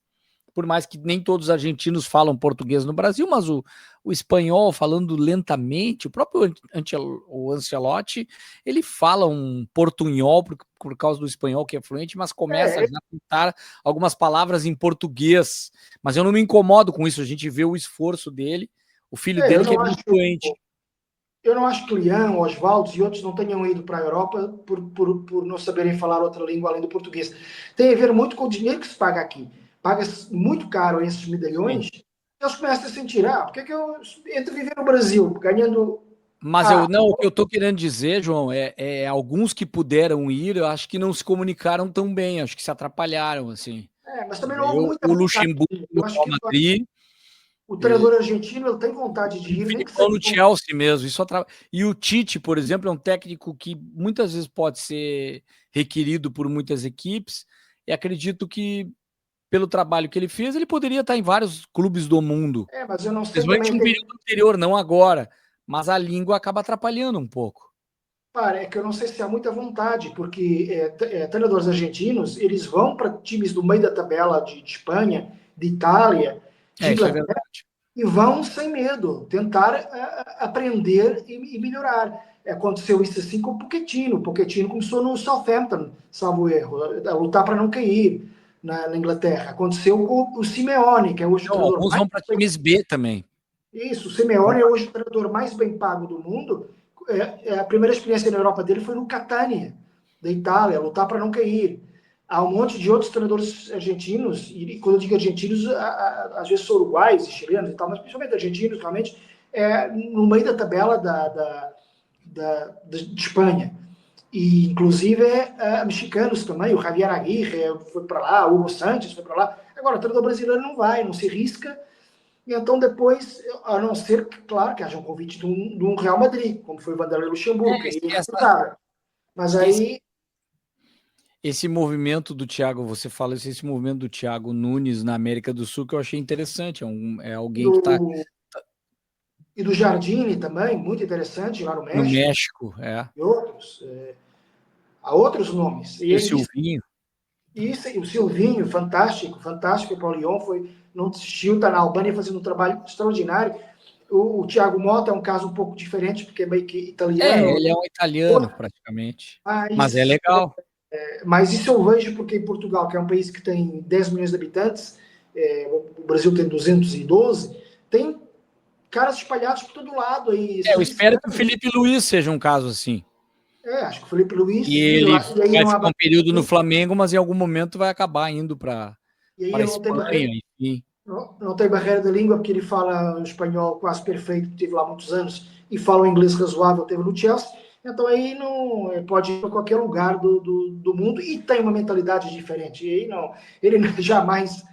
por mais que nem todos os argentinos falam português no Brasil, mas o espanhol, falando lentamente, o próprio o Ancelotti, ele fala um portunhol por causa do espanhol, que é fluente, mas começa a citar algumas palavras em português. Mas eu não me incomodo com isso, a gente vê o esforço dele, o filho dele que é muito fluente. Eu não acho que Leão, Osvaldo e outros não tenham ido para a Europa por não saberem falar outra língua além do português. Tem a ver muito com o dinheiro que se paga aqui. Paga-se muito caro esses medalhões. Sim. Eles começam a sentir, porque é que eu entre viver no Brasil, ganhando... Mas o que eu estou querendo dizer, João, é alguns que puderam ir, eu acho que não se comunicaram tão bem, acho que se atrapalharam, assim. Mas também não houve muita vontade. O Luxemburgo, eu acho que Madrid... O treinador argentino, ele tem vontade de ir. Nem que no Chelsea mesmo. E o Tite, por exemplo, é um técnico que muitas vezes pode ser requerido por muitas equipes, e acredito que, pelo trabalho que ele fez, ele poderia estar em vários clubes do mundo. Mas eu não sei. Principalmente no período anterior, não agora. Mas a língua acaba atrapalhando um pouco. É que eu não sei se há muita vontade, porque treinadores argentinos, eles vão para times do meio da tabela de Espanha, de Itália, de Inglaterra, e vão sem medo, tentar aprender e melhorar. Aconteceu isso assim com o Pochettino. O Pochettino começou no Southampton, salvo erro, a lutar para não cair na Inglaterra. Aconteceu com o Simeone, que é hoje o treinador. Alguns vão para times B também. Isso, o Simeone é hoje o treinador mais bem pago do mundo. A primeira experiência na Europa dele foi no Catania, da Itália, lutar para não cair. Há um monte de outros treinadores argentinos, e quando eu digo argentinos, às vezes são uruguaios e chilenos e tal, mas principalmente argentinos, realmente, no meio da tabela de Espanha. E, inclusive, mexicanos também, o Javier Aguirre foi para lá, o Hugo Sánchez foi para lá. Agora, o treinador brasileiro não vai, não se risca. E então, depois, a não ser que, claro, que haja um convite de um Real Madrid, como foi o Vanderlei Luxemburgo, mas aí... Esse movimento do Thiago, você fala esse movimento do Thiago Nunes na América do Sul, que eu achei interessante, é alguém que está... E do Jardine também, muito interessante, lá no México. No México, E outros. Há outros nomes. E o Silvinho. O Silvinho, fantástico para o Lyon, não desistiu, está na Albânia fazendo um trabalho extraordinário. O Thiago Motta é um caso um pouco diferente, porque é meio que italiano. Ele é um italiano, praticamente. Mas é legal. Mas isso eu vejo porque em Portugal, que é um país que tem 10 milhões de habitantes, o Brasil tem 212, tem caras espalhados por todo lado. Aí, eu espero que o Felipe Luiz seja um caso assim. Acho que o Felipe Luiz... E ele vai ficar um período no Flamengo, mas em algum momento vai acabar indo para Espanha, enfim. Não tem barreira da língua, porque ele fala espanhol quase perfeito, teve lá muitos anos, e fala um inglês razoável, teve no Chelsea. Então aí não pode ir para qualquer lugar do mundo e tem uma mentalidade diferente. E aí não, ele jamais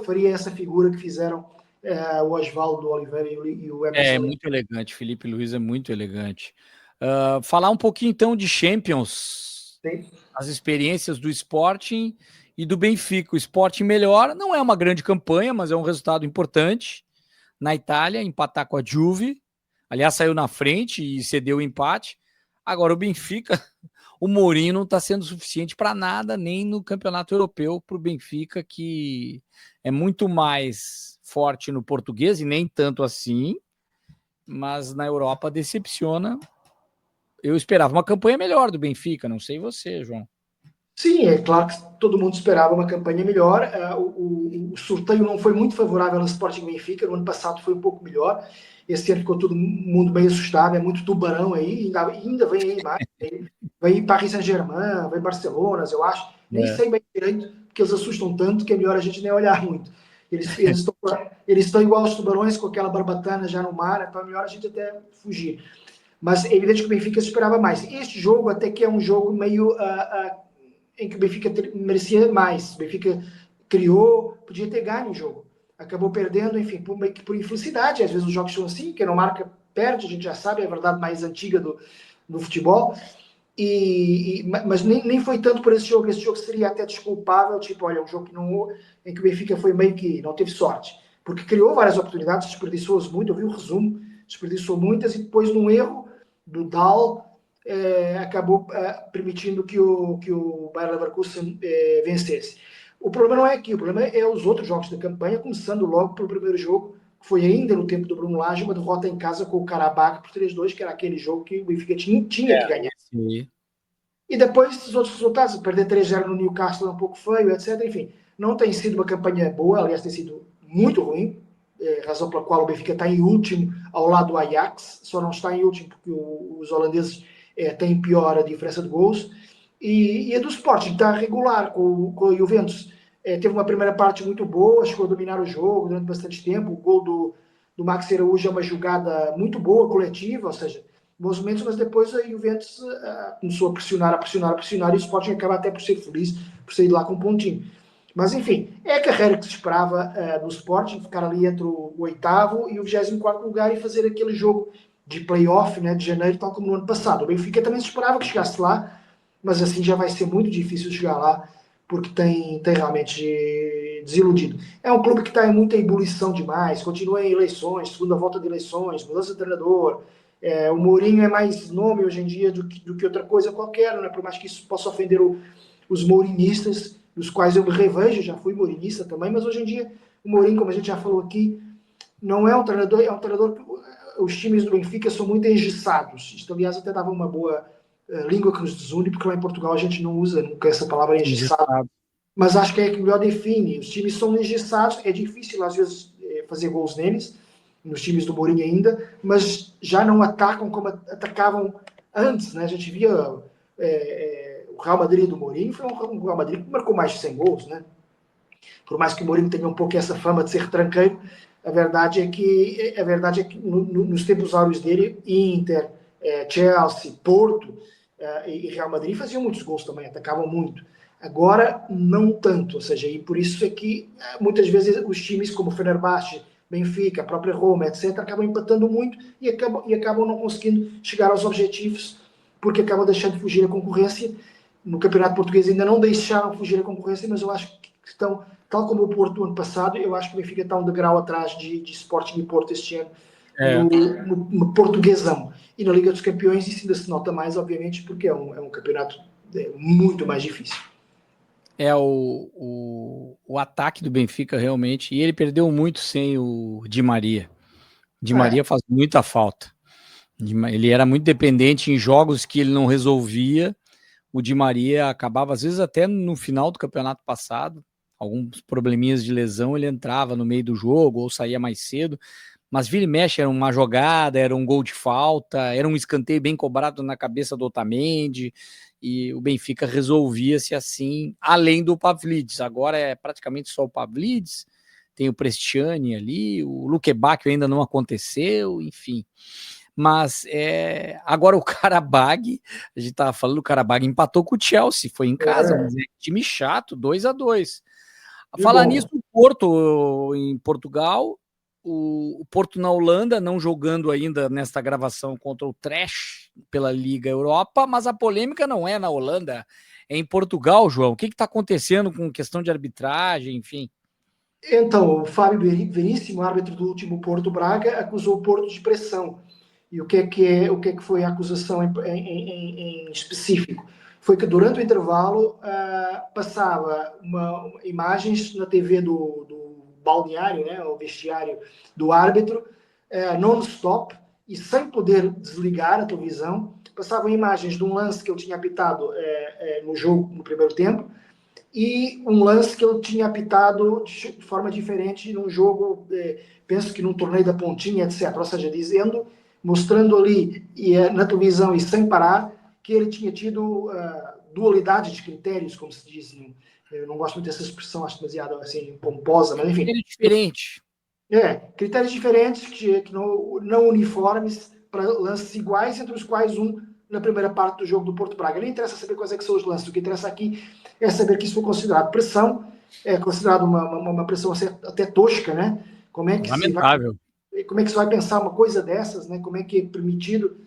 faria essa figura que fizeram o Osvaldo Oliveira e o Emerson. É muito elegante, Felipe Luiz é muito elegante. Falar um pouquinho então de Champions, Sim. As experiências do Sporting e do Benfica. O Sporting melhora, não é uma grande campanha, mas é um resultado importante. Na Itália, empatar com a Juve, aliás, saiu na frente e cedeu o empate. Agora o Benfica, o Mourinho não está sendo suficiente para nada, nem no Campeonato Europeu, para o Benfica, que é muito mais forte no português, e nem tanto assim, mas na Europa decepciona. Eu esperava uma campanha melhor do Benfica, não sei você, João. Sim, é claro que todo mundo esperava uma campanha melhor. O sorteio não foi muito favorável ao Sporting Benfica, no ano passado foi um pouco melhor. Esse ano ficou todo mundo bem assustado, é muito tubarão aí, ainda vem aí mais. Vem Paris Saint-Germain, vem Barcelona, eu acho. Nem sei bem direito, porque eles assustam tanto que é melhor a gente nem olhar muito. Eles estão igual aos tubarões, com aquela barbatana já no mar, então é melhor a gente até fugir. Mas é evidente que o Benfica esperava mais. Este jogo até que é um jogo meio... em que o Benfica merecia mais. O Benfica criou, podia ter ganho o jogo. Acabou perdendo, enfim, por infelicidade. Às vezes os jogos são assim, quem não marca perde, a gente já sabe, é a verdade mais antiga do futebol. Mas nem foi tanto por esse jogo. Esse jogo seria até desculpável, tipo, olha, um jogo em que o Benfica foi meio que não teve sorte. porque criou várias oportunidades, desperdiçou muito, eu vi o resumo, desperdiçou muitas, e depois, num erro do Dahl, acabou permitindo que o Bayer Leverkusen vencesse. O problema não é aqui, o problema é os outros jogos da campanha, começando logo pelo primeiro jogo, que foi ainda no tempo do Bruno Lage, uma derrota em casa com o Karabakh por 3-2, que era aquele jogo que o Benfica tinha que ganhar. Sim. E depois os outros resultados, perder 3-0 no Newcastle é um pouco feio, etc. Enfim, não tem sido uma campanha boa, aliás, tem sido muito ruim, razão pela qual o Benfica está em último ao lado do Ajax, só não está em último porque os holandeses têm pior a diferença de gols. E a do Sporting está regular com o Juventus. Teve uma primeira parte muito boa, chegou a dominar o jogo durante bastante tempo. O gol do Max Araújo é uma jogada muito boa, coletiva, ou seja, bons momentos, mas depois a Juventus começou a pressionar, e o Sporting acaba até por ser feliz, por sair de lá com um pontinho. Mas, enfim, é a carreira que se esperava do Sporting, ficar ali entre o 8º e o 24º lugar e fazer aquele jogo de play-off, né, de janeiro, tal como no ano passado. O Benfica também se esperava que chegasse lá, mas assim já vai ser muito difícil chegar lá, porque tem realmente desiludido. É um clube que está em muita ebulição demais, continua em eleições, segunda volta de eleições, mudança de treinador. O Mourinho é mais nome hoje em dia do que outra coisa qualquer, né? Por mais que isso possa ofender os mourinistas, dos quais eu me revejo, já fui mourinista também, mas hoje em dia o Mourinho, como a gente já falou aqui, não é um treinador, é um treinador que os times do Benfica são muito engessados. Isto, aliás, até dava uma boa língua que nos desune, porque lá em Portugal a gente não usa nunca essa palavra engessado. Mas acho que é que melhor define. Os times são engessados, é difícil às vezes fazer gols neles, nos times do Mourinho ainda, mas já não atacam como atacavam antes, né? A gente via o Real Madrid do Mourinho, foi um Real Madrid que marcou mais de 100 gols, né? Por mais que o Mourinho tenha um pouco essa fama de ser retranqueiro, a verdade é que nos tempos áureos dele, Inter, Chelsea, Porto e Real Madrid faziam muitos gols também, atacavam muito. Agora, não tanto, ou seja, e por isso é que muitas vezes os times como o Fenerbahçe, Benfica, a própria Roma, etc., acabam empatando muito e acabam não conseguindo chegar aos objetivos, porque acabam deixando de fugir a concorrência. No Campeonato Português ainda não deixaram fugir a concorrência, mas eu acho que estão, tal como o Porto do ano passado, eu acho que o Benfica está um degrau atrás de Sporting e Porto este ano, no Portuguesão. E na Liga dos Campeões isso ainda se nota mais, obviamente, porque é um campeonato muito mais difícil. O ataque do Benfica realmente, e ele perdeu muito sem o Di Maria. Di Maria faz muita falta. Ele era muito dependente em jogos que ele não resolvia. O Di Maria acabava, às vezes até no final do campeonato passado, alguns probleminhas de lesão, ele entrava no meio do jogo ou saía mais cedo, mas vira e mexe, era uma jogada, era um gol de falta, era um escanteio bem cobrado na cabeça do Otamendi, e o Benfica resolvia-se assim, além do Pavlidis. Agora é praticamente só o Pavlidis, tem o Prestiani ali, o Luque Bacchio ainda não aconteceu, enfim. Mas agora o Karabakh, a gente estava falando, o Karabakh empatou com o Chelsea, foi em casa, mas é time chato, 2-2. Falar nisso, o Porto em Portugal, o Porto na Holanda, não jogando ainda nesta gravação contra o Trash pela Liga Europa, mas a polêmica não é na Holanda, é em Portugal, João. O que está acontecendo com questão de arbitragem, enfim? Então, o Fábio Veríssimo, árbitro do último Porto Braga, acusou o Porto de pressão. E o que é que foi a acusação em específico? Foi que durante o intervalo passava imagens na TV do balneário, né, o vestiário do árbitro, non-stop, e sem poder desligar a televisão. Passavam imagens de um lance que ele tinha apitado no jogo, no primeiro tempo, e um lance que ele tinha apitado de forma diferente num jogo, penso que num torneio da Pontinha, etc. Ou seja, mostrando ali na televisão e sem parar que ele tinha tido dualidade de critérios, como se diz. Eu não gosto muito dessa expressão, acho demasiado assim, pomposa, mas enfim. Critério diferente. Critérios diferentes, que não uniformes, para lances iguais, entre os quais um na primeira parte do jogo do Porto Braga. Nem interessa saber quais é que são os lances, o que interessa aqui é saber que isso foi considerado pressão, é considerado uma pressão até tosca, né? Como é que se vai pensar uma coisa dessas, né? Como é que é permitido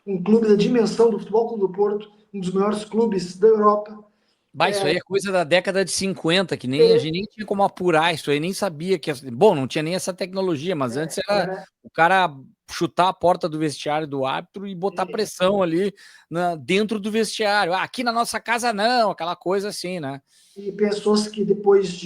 um clube da dimensão do Futebol Clube do Porto, um dos maiores clubes da Europa, Isso aí é coisa da década de 50, que nem a gente nem tinha como apurar isso aí, nem sabia que... Bom, não tinha nem essa tecnologia, mas antes era o cara chutar a porta do vestiário do árbitro e botar pressão ali dentro do vestiário. Aqui na nossa casa não, aquela coisa assim, né? E pensou-se que depois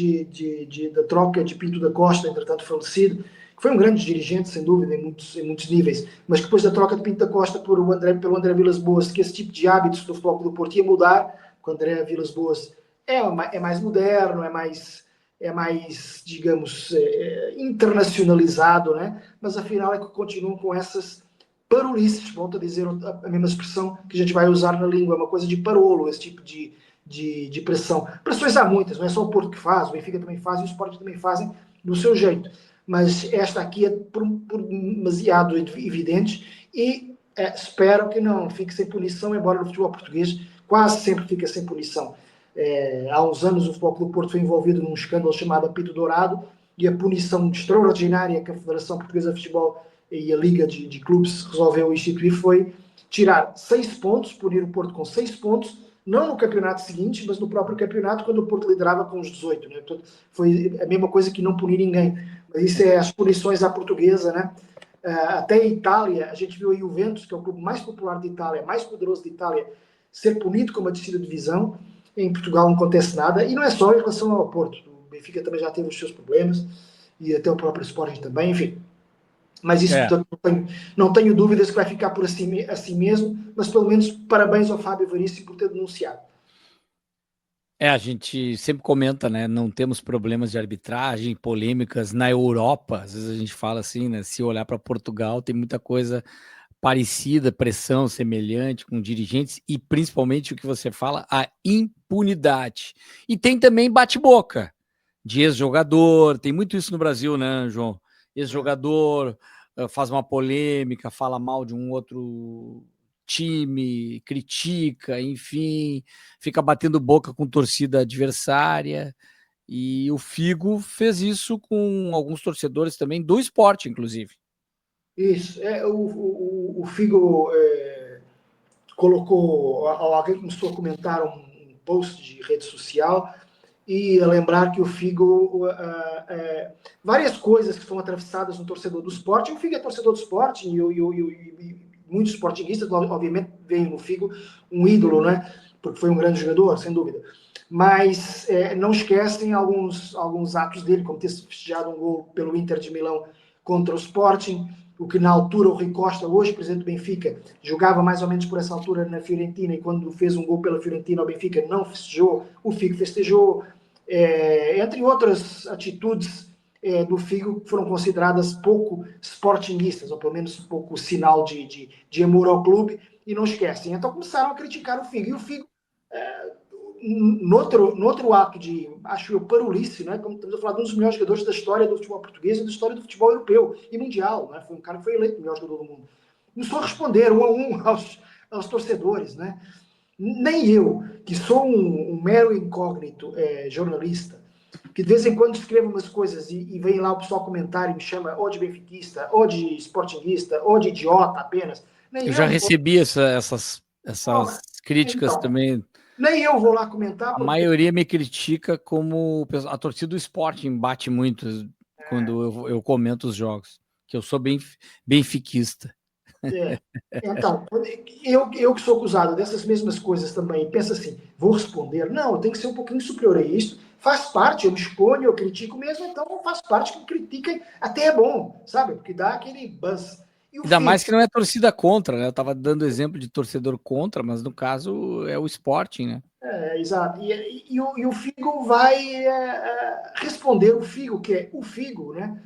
da troca de Pinto da Costa, entretanto falecido, que foi um grande dirigente, sem dúvida, em muitos níveis, mas depois da troca de Pinto da Costa pelo André Vilas-Boas, que esse tipo de hábitos do Futebol Clube do Porto ia mudar, com o André Vilas-Boas é mais moderno, é mais, digamos, internacionalizado, né? Mas afinal é que continuam com essas parolices, volto a dizer a mesma expressão que a gente vai usar na língua, é uma coisa de parolo, esse tipo de pressão. Pressões há muitas, não é só o Porto que faz, o Benfica também faz e o Sport também fazem do seu jeito. Mas esta aqui é por demasiado evidente e espero que não fique sem punição, embora no futebol português quase sempre fica sem punição. Há uns anos o Futebol Clube do Porto foi envolvido num escândalo chamado Apito Dourado e a punição extraordinária que a Federação Portuguesa de Futebol e a Liga de Clubes resolveu instituir foi tirar 6 pontos, punir o Porto com 6 pontos, não no campeonato seguinte, mas no próprio campeonato, quando o Porto liderava com os 18. Né? Portanto, foi a mesma coisa que não punir ninguém. Mas isso é as punições à portuguesa, né? Até a Itália, a gente viu a Juventus, que é o clube mais popular de Itália, mais poderoso de Itália, ser punido com uma descida de divisão. Em Portugal não acontece nada, e não é só em relação ao Porto. O Benfica também já teve os seus problemas, e até o próprio Sporting também, enfim. Mas isso, portanto, não tenho dúvidas que vai ficar por assim mesmo, mas pelo menos parabéns ao Fábio Veríssimo por ter denunciado. A gente sempre comenta, né? Não temos problemas de arbitragem, polêmicas na Europa. Às vezes a gente fala assim, né? Se olhar para Portugal, tem muita coisa parecida, pressão semelhante com dirigentes e principalmente o que você fala, a impunidade. E tem também bate-boca de ex-jogador. Tem muito isso no Brasil, né, João? Ex-jogador faz uma polêmica, fala mal de um outro time, critica, enfim, fica batendo boca com torcida adversária, e o Figo fez isso com alguns torcedores também, do Sport, inclusive. Isso, o Figo colocou, alguém começou a comentar um post de rede social e a lembrar que o Figo, várias coisas que são atravessadas no torcedor do Sport, o Figo é torcedor do Sport e muitos sportinguistas, obviamente, veem no Figo um ídolo, né? Porque foi um grande jogador, sem dúvida. Mas não esquecem alguns atos dele, como ter festejado um gol pelo Inter de Milão contra o Sporting, o que na altura o Rui Costa, hoje presidente do Benfica, jogava mais ou menos por essa altura na Fiorentina, e quando fez um gol pela Fiorentina, o Benfica não festejou, o Figo festejou, entre outras atitudes do Figo que foram consideradas pouco sportinguistas, ou pelo menos pouco sinal de amor ao clube, e não esquecem. Então começaram a criticar o Figo. E o Figo, no outro ato de, acho eu, parolice, né? Como estamos a falar de um dos melhores jogadores da história do futebol português e da história do futebol europeu e mundial, né? Foi um cara que foi eleito o melhor jogador do mundo. Começou a responder 1 a 1 aos torcedores, né? Nem eu, que sou um mero incógnito jornalista, que de vez em quando escrevo umas coisas e vem lá o pessoal comentar e me chama ou de benfiquista, ou de sportinguista, ou de idiota apenas. Eu já recebi essas críticas então, também. Nem eu vou lá comentar. A maioria me critica como a torcida do Sporting bate muito quando eu comento os jogos, que eu sou bem benfiquista. Então, eu que sou acusado dessas mesmas coisas também, penso assim, vou responder, não, eu tenho que ser um pouquinho superior a isto, faz parte, eu me exponho, eu critico mesmo, então faz parte que me critiquem, até é bom, sabe, porque dá aquele buzz. Ainda mais que não é torcida contra, né, eu tava dando exemplo de torcedor contra, mas no caso é o Sporting, né. Exato, e o Figo vai responder, o Figo, que é o Figo, né,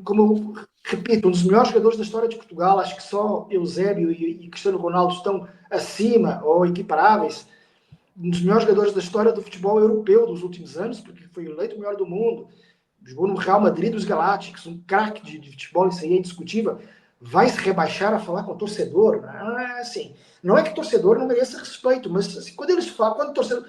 como eu repito, um dos melhores jogadores da história de Portugal, acho que só Eusébio e Cristiano Ronaldo estão acima ou equiparáveis, um dos melhores jogadores da história do futebol europeu dos últimos anos, porque foi eleito o melhor do mundo, jogou no Real Madrid dos Galácticos, um craque de futebol, isso aí é indiscutível, vai se rebaixar a falar com o torcedor? Assim, não é que o torcedor não mereça respeito, mas assim, quando eles falam, quando o torcedor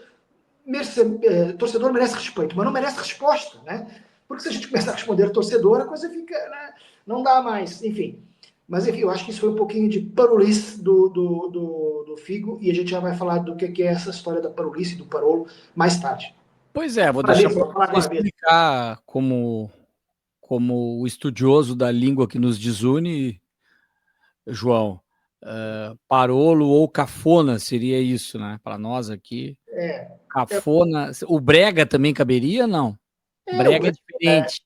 merece respeito, mas não merece resposta, né? Porque se a gente começar a responder torcedor, a coisa fica, né? Não dá mais, enfim. Mas, enfim, eu acho que isso foi um pouquinho de parolice do Figo, e a gente já vai falar do que é essa história da parolice, do Parolo, mais tarde. Pois é, vou deixar para você explicar como o estudioso da língua que nos desune, João. Parolo ou cafona seria isso, né? Para nós aqui. Cafona. O brega também caberia, não? Brega é diferente.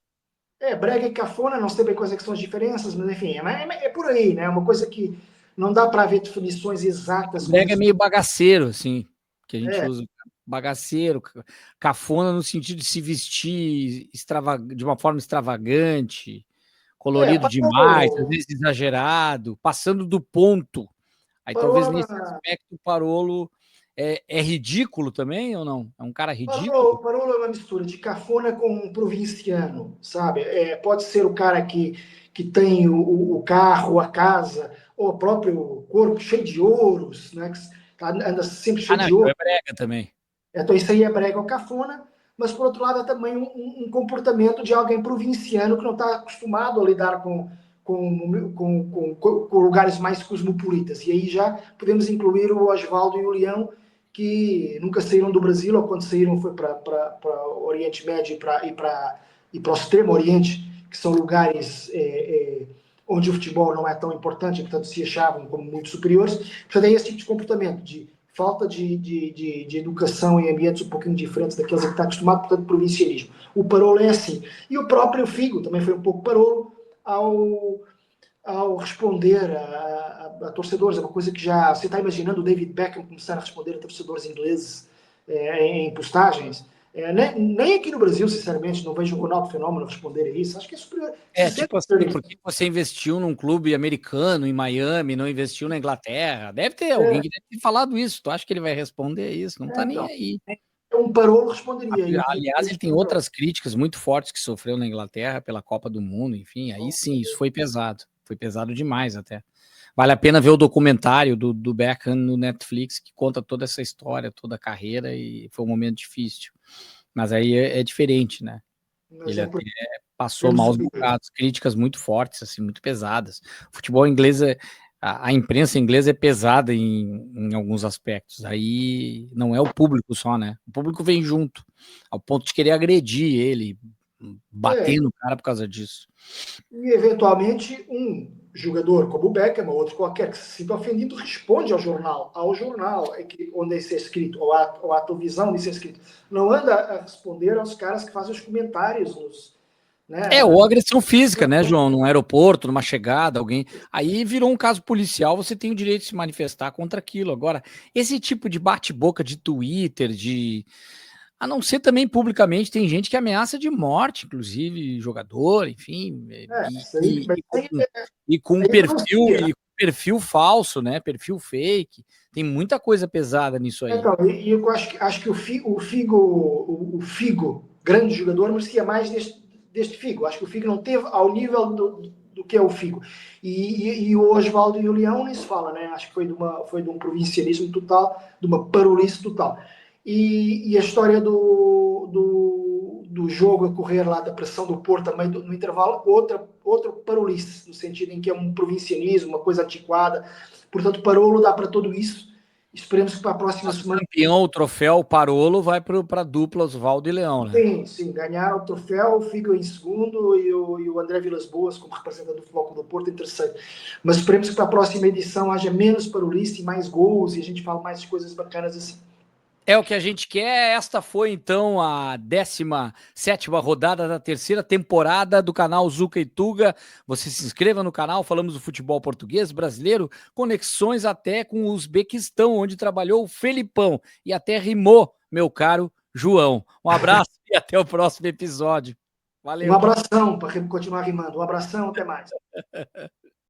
Brega e cafona, não sei bem quais são as diferenças, mas enfim, é por aí, né? É uma coisa que não dá para ver definições exatas. Brega é meio bagaceiro, assim, que a gente usa. Bagaceiro, cafona no sentido de se vestir de uma forma extravagante, colorido demais, às vezes exagerado, passando do ponto. Aí talvez nesse aspecto o Parolo é ridículo também, ou não? É um cara ridículo? Parolo é uma mistura de cafona com um provinciano, sabe? Pode ser o cara que tem o carro, a casa, ou o próprio corpo cheio de ouros, né? Que anda sempre cheio de ouro. É brega também. Então isso aí é brega ou cafona, mas por outro lado é também um comportamento de alguém provinciano que não está acostumado a lidar com lugares mais cosmopolitas. E aí já podemos incluir o Oswaldo e o Leão, que nunca saíram do Brasil, ou quando saíram foi para o Oriente Médio e para o Extremo Oriente, que são lugares onde o futebol não é tão importante, portanto se achavam como muito superiores. Portanto, é esse tipo de comportamento, de falta de educação em ambientes um pouquinho diferentes daqueles a que está acostumado, portanto, provincialismo. O Parolo é assim. E o próprio Figo também foi um pouco Parolo ao responder a torcedores. É uma coisa que já... Você está imaginando o David Beckham começar a responder a torcedores ingleses em postagens? Nem aqui no Brasil, sinceramente, não vejo o Ronaldo Fenômeno responder a isso. Acho que é superior. Tipo assim, por que você investiu num clube americano em Miami, não investiu na Inglaterra? Deve ter alguém que deve ter falado isso. Tu acha que ele vai responder isso? Não tá nem aí. Um Parolo responderia. Aliás, ele tem outras críticas muito fortes que sofreu na Inglaterra pela Copa do Mundo, enfim, aí sim, isso foi pesado. Foi pesado demais até. Vale a pena ver o documentário do Beckham no Netflix, que conta toda essa história, toda a carreira, e foi um momento difícil. Mas aí é diferente, né? Ele até passou maus bocados, críticas muito fortes, assim, muito pesadas. O futebol inglês, a imprensa inglesa é pesada em alguns aspectos. Aí não é o público só, né? O público vem junto, ao ponto de querer agredir ele, bater no cara por causa disso. E, eventualmente, um jogador como o Beckham, ou outro qualquer, que se sinta ofendido, responde ao jornal, onde isso é escrito, ou à televisão onde isso é escrito. Não anda a responder aos caras que fazem os comentários né? Ou agressão física, né, João? Num aeroporto, numa chegada, alguém... Aí virou um caso policial, você tem o direito de se manifestar contra aquilo. Agora, esse tipo de bate-boca de Twitter, a não ser também publicamente, tem gente que ameaça de morte, inclusive jogador, enfim, e com perfil falso, né? Perfil fake. Tem muita coisa pesada nisso aí. Então, e eu acho que o Figo, grande jogador, merecia mais deste Figo. Acho que o Figo não teve ao nível do que é o Figo. E o Oswaldo e o Leão nem se fala, né? Acho que foi de um provincialismo total, de uma parolice total. E a história do jogo a correr lá, da pressão do Porto também no intervalo, outra parolice, no sentido em que é um provincianismo, uma coisa antiquada. Portanto, Parolo dá para tudo isso. Esperemos que para a próxima semana... Campeão, o troféu Parolo vai para a dupla Oswaldo e Leão, né? Sim, ganharam o troféu, ficam em segundo e o André Vilas Boas, como representante do Futebol do Porto, em terceiro. Mas esperemos que para a próxima edição haja menos parolice e mais gols, e a gente fala mais coisas bacanas assim. É o que a gente quer. Esta foi, então, a 17ª rodada da terceira temporada do canal Zuca e Tuga. Você se inscreva no canal, falamos do futebol português, brasileiro, conexões até com o Uzbequistão, onde trabalhou o Felipão, e até rimou, meu caro João. Um abraço e até o próximo episódio. Valeu. Um abração, para continuar rimando. Um abração, até mais.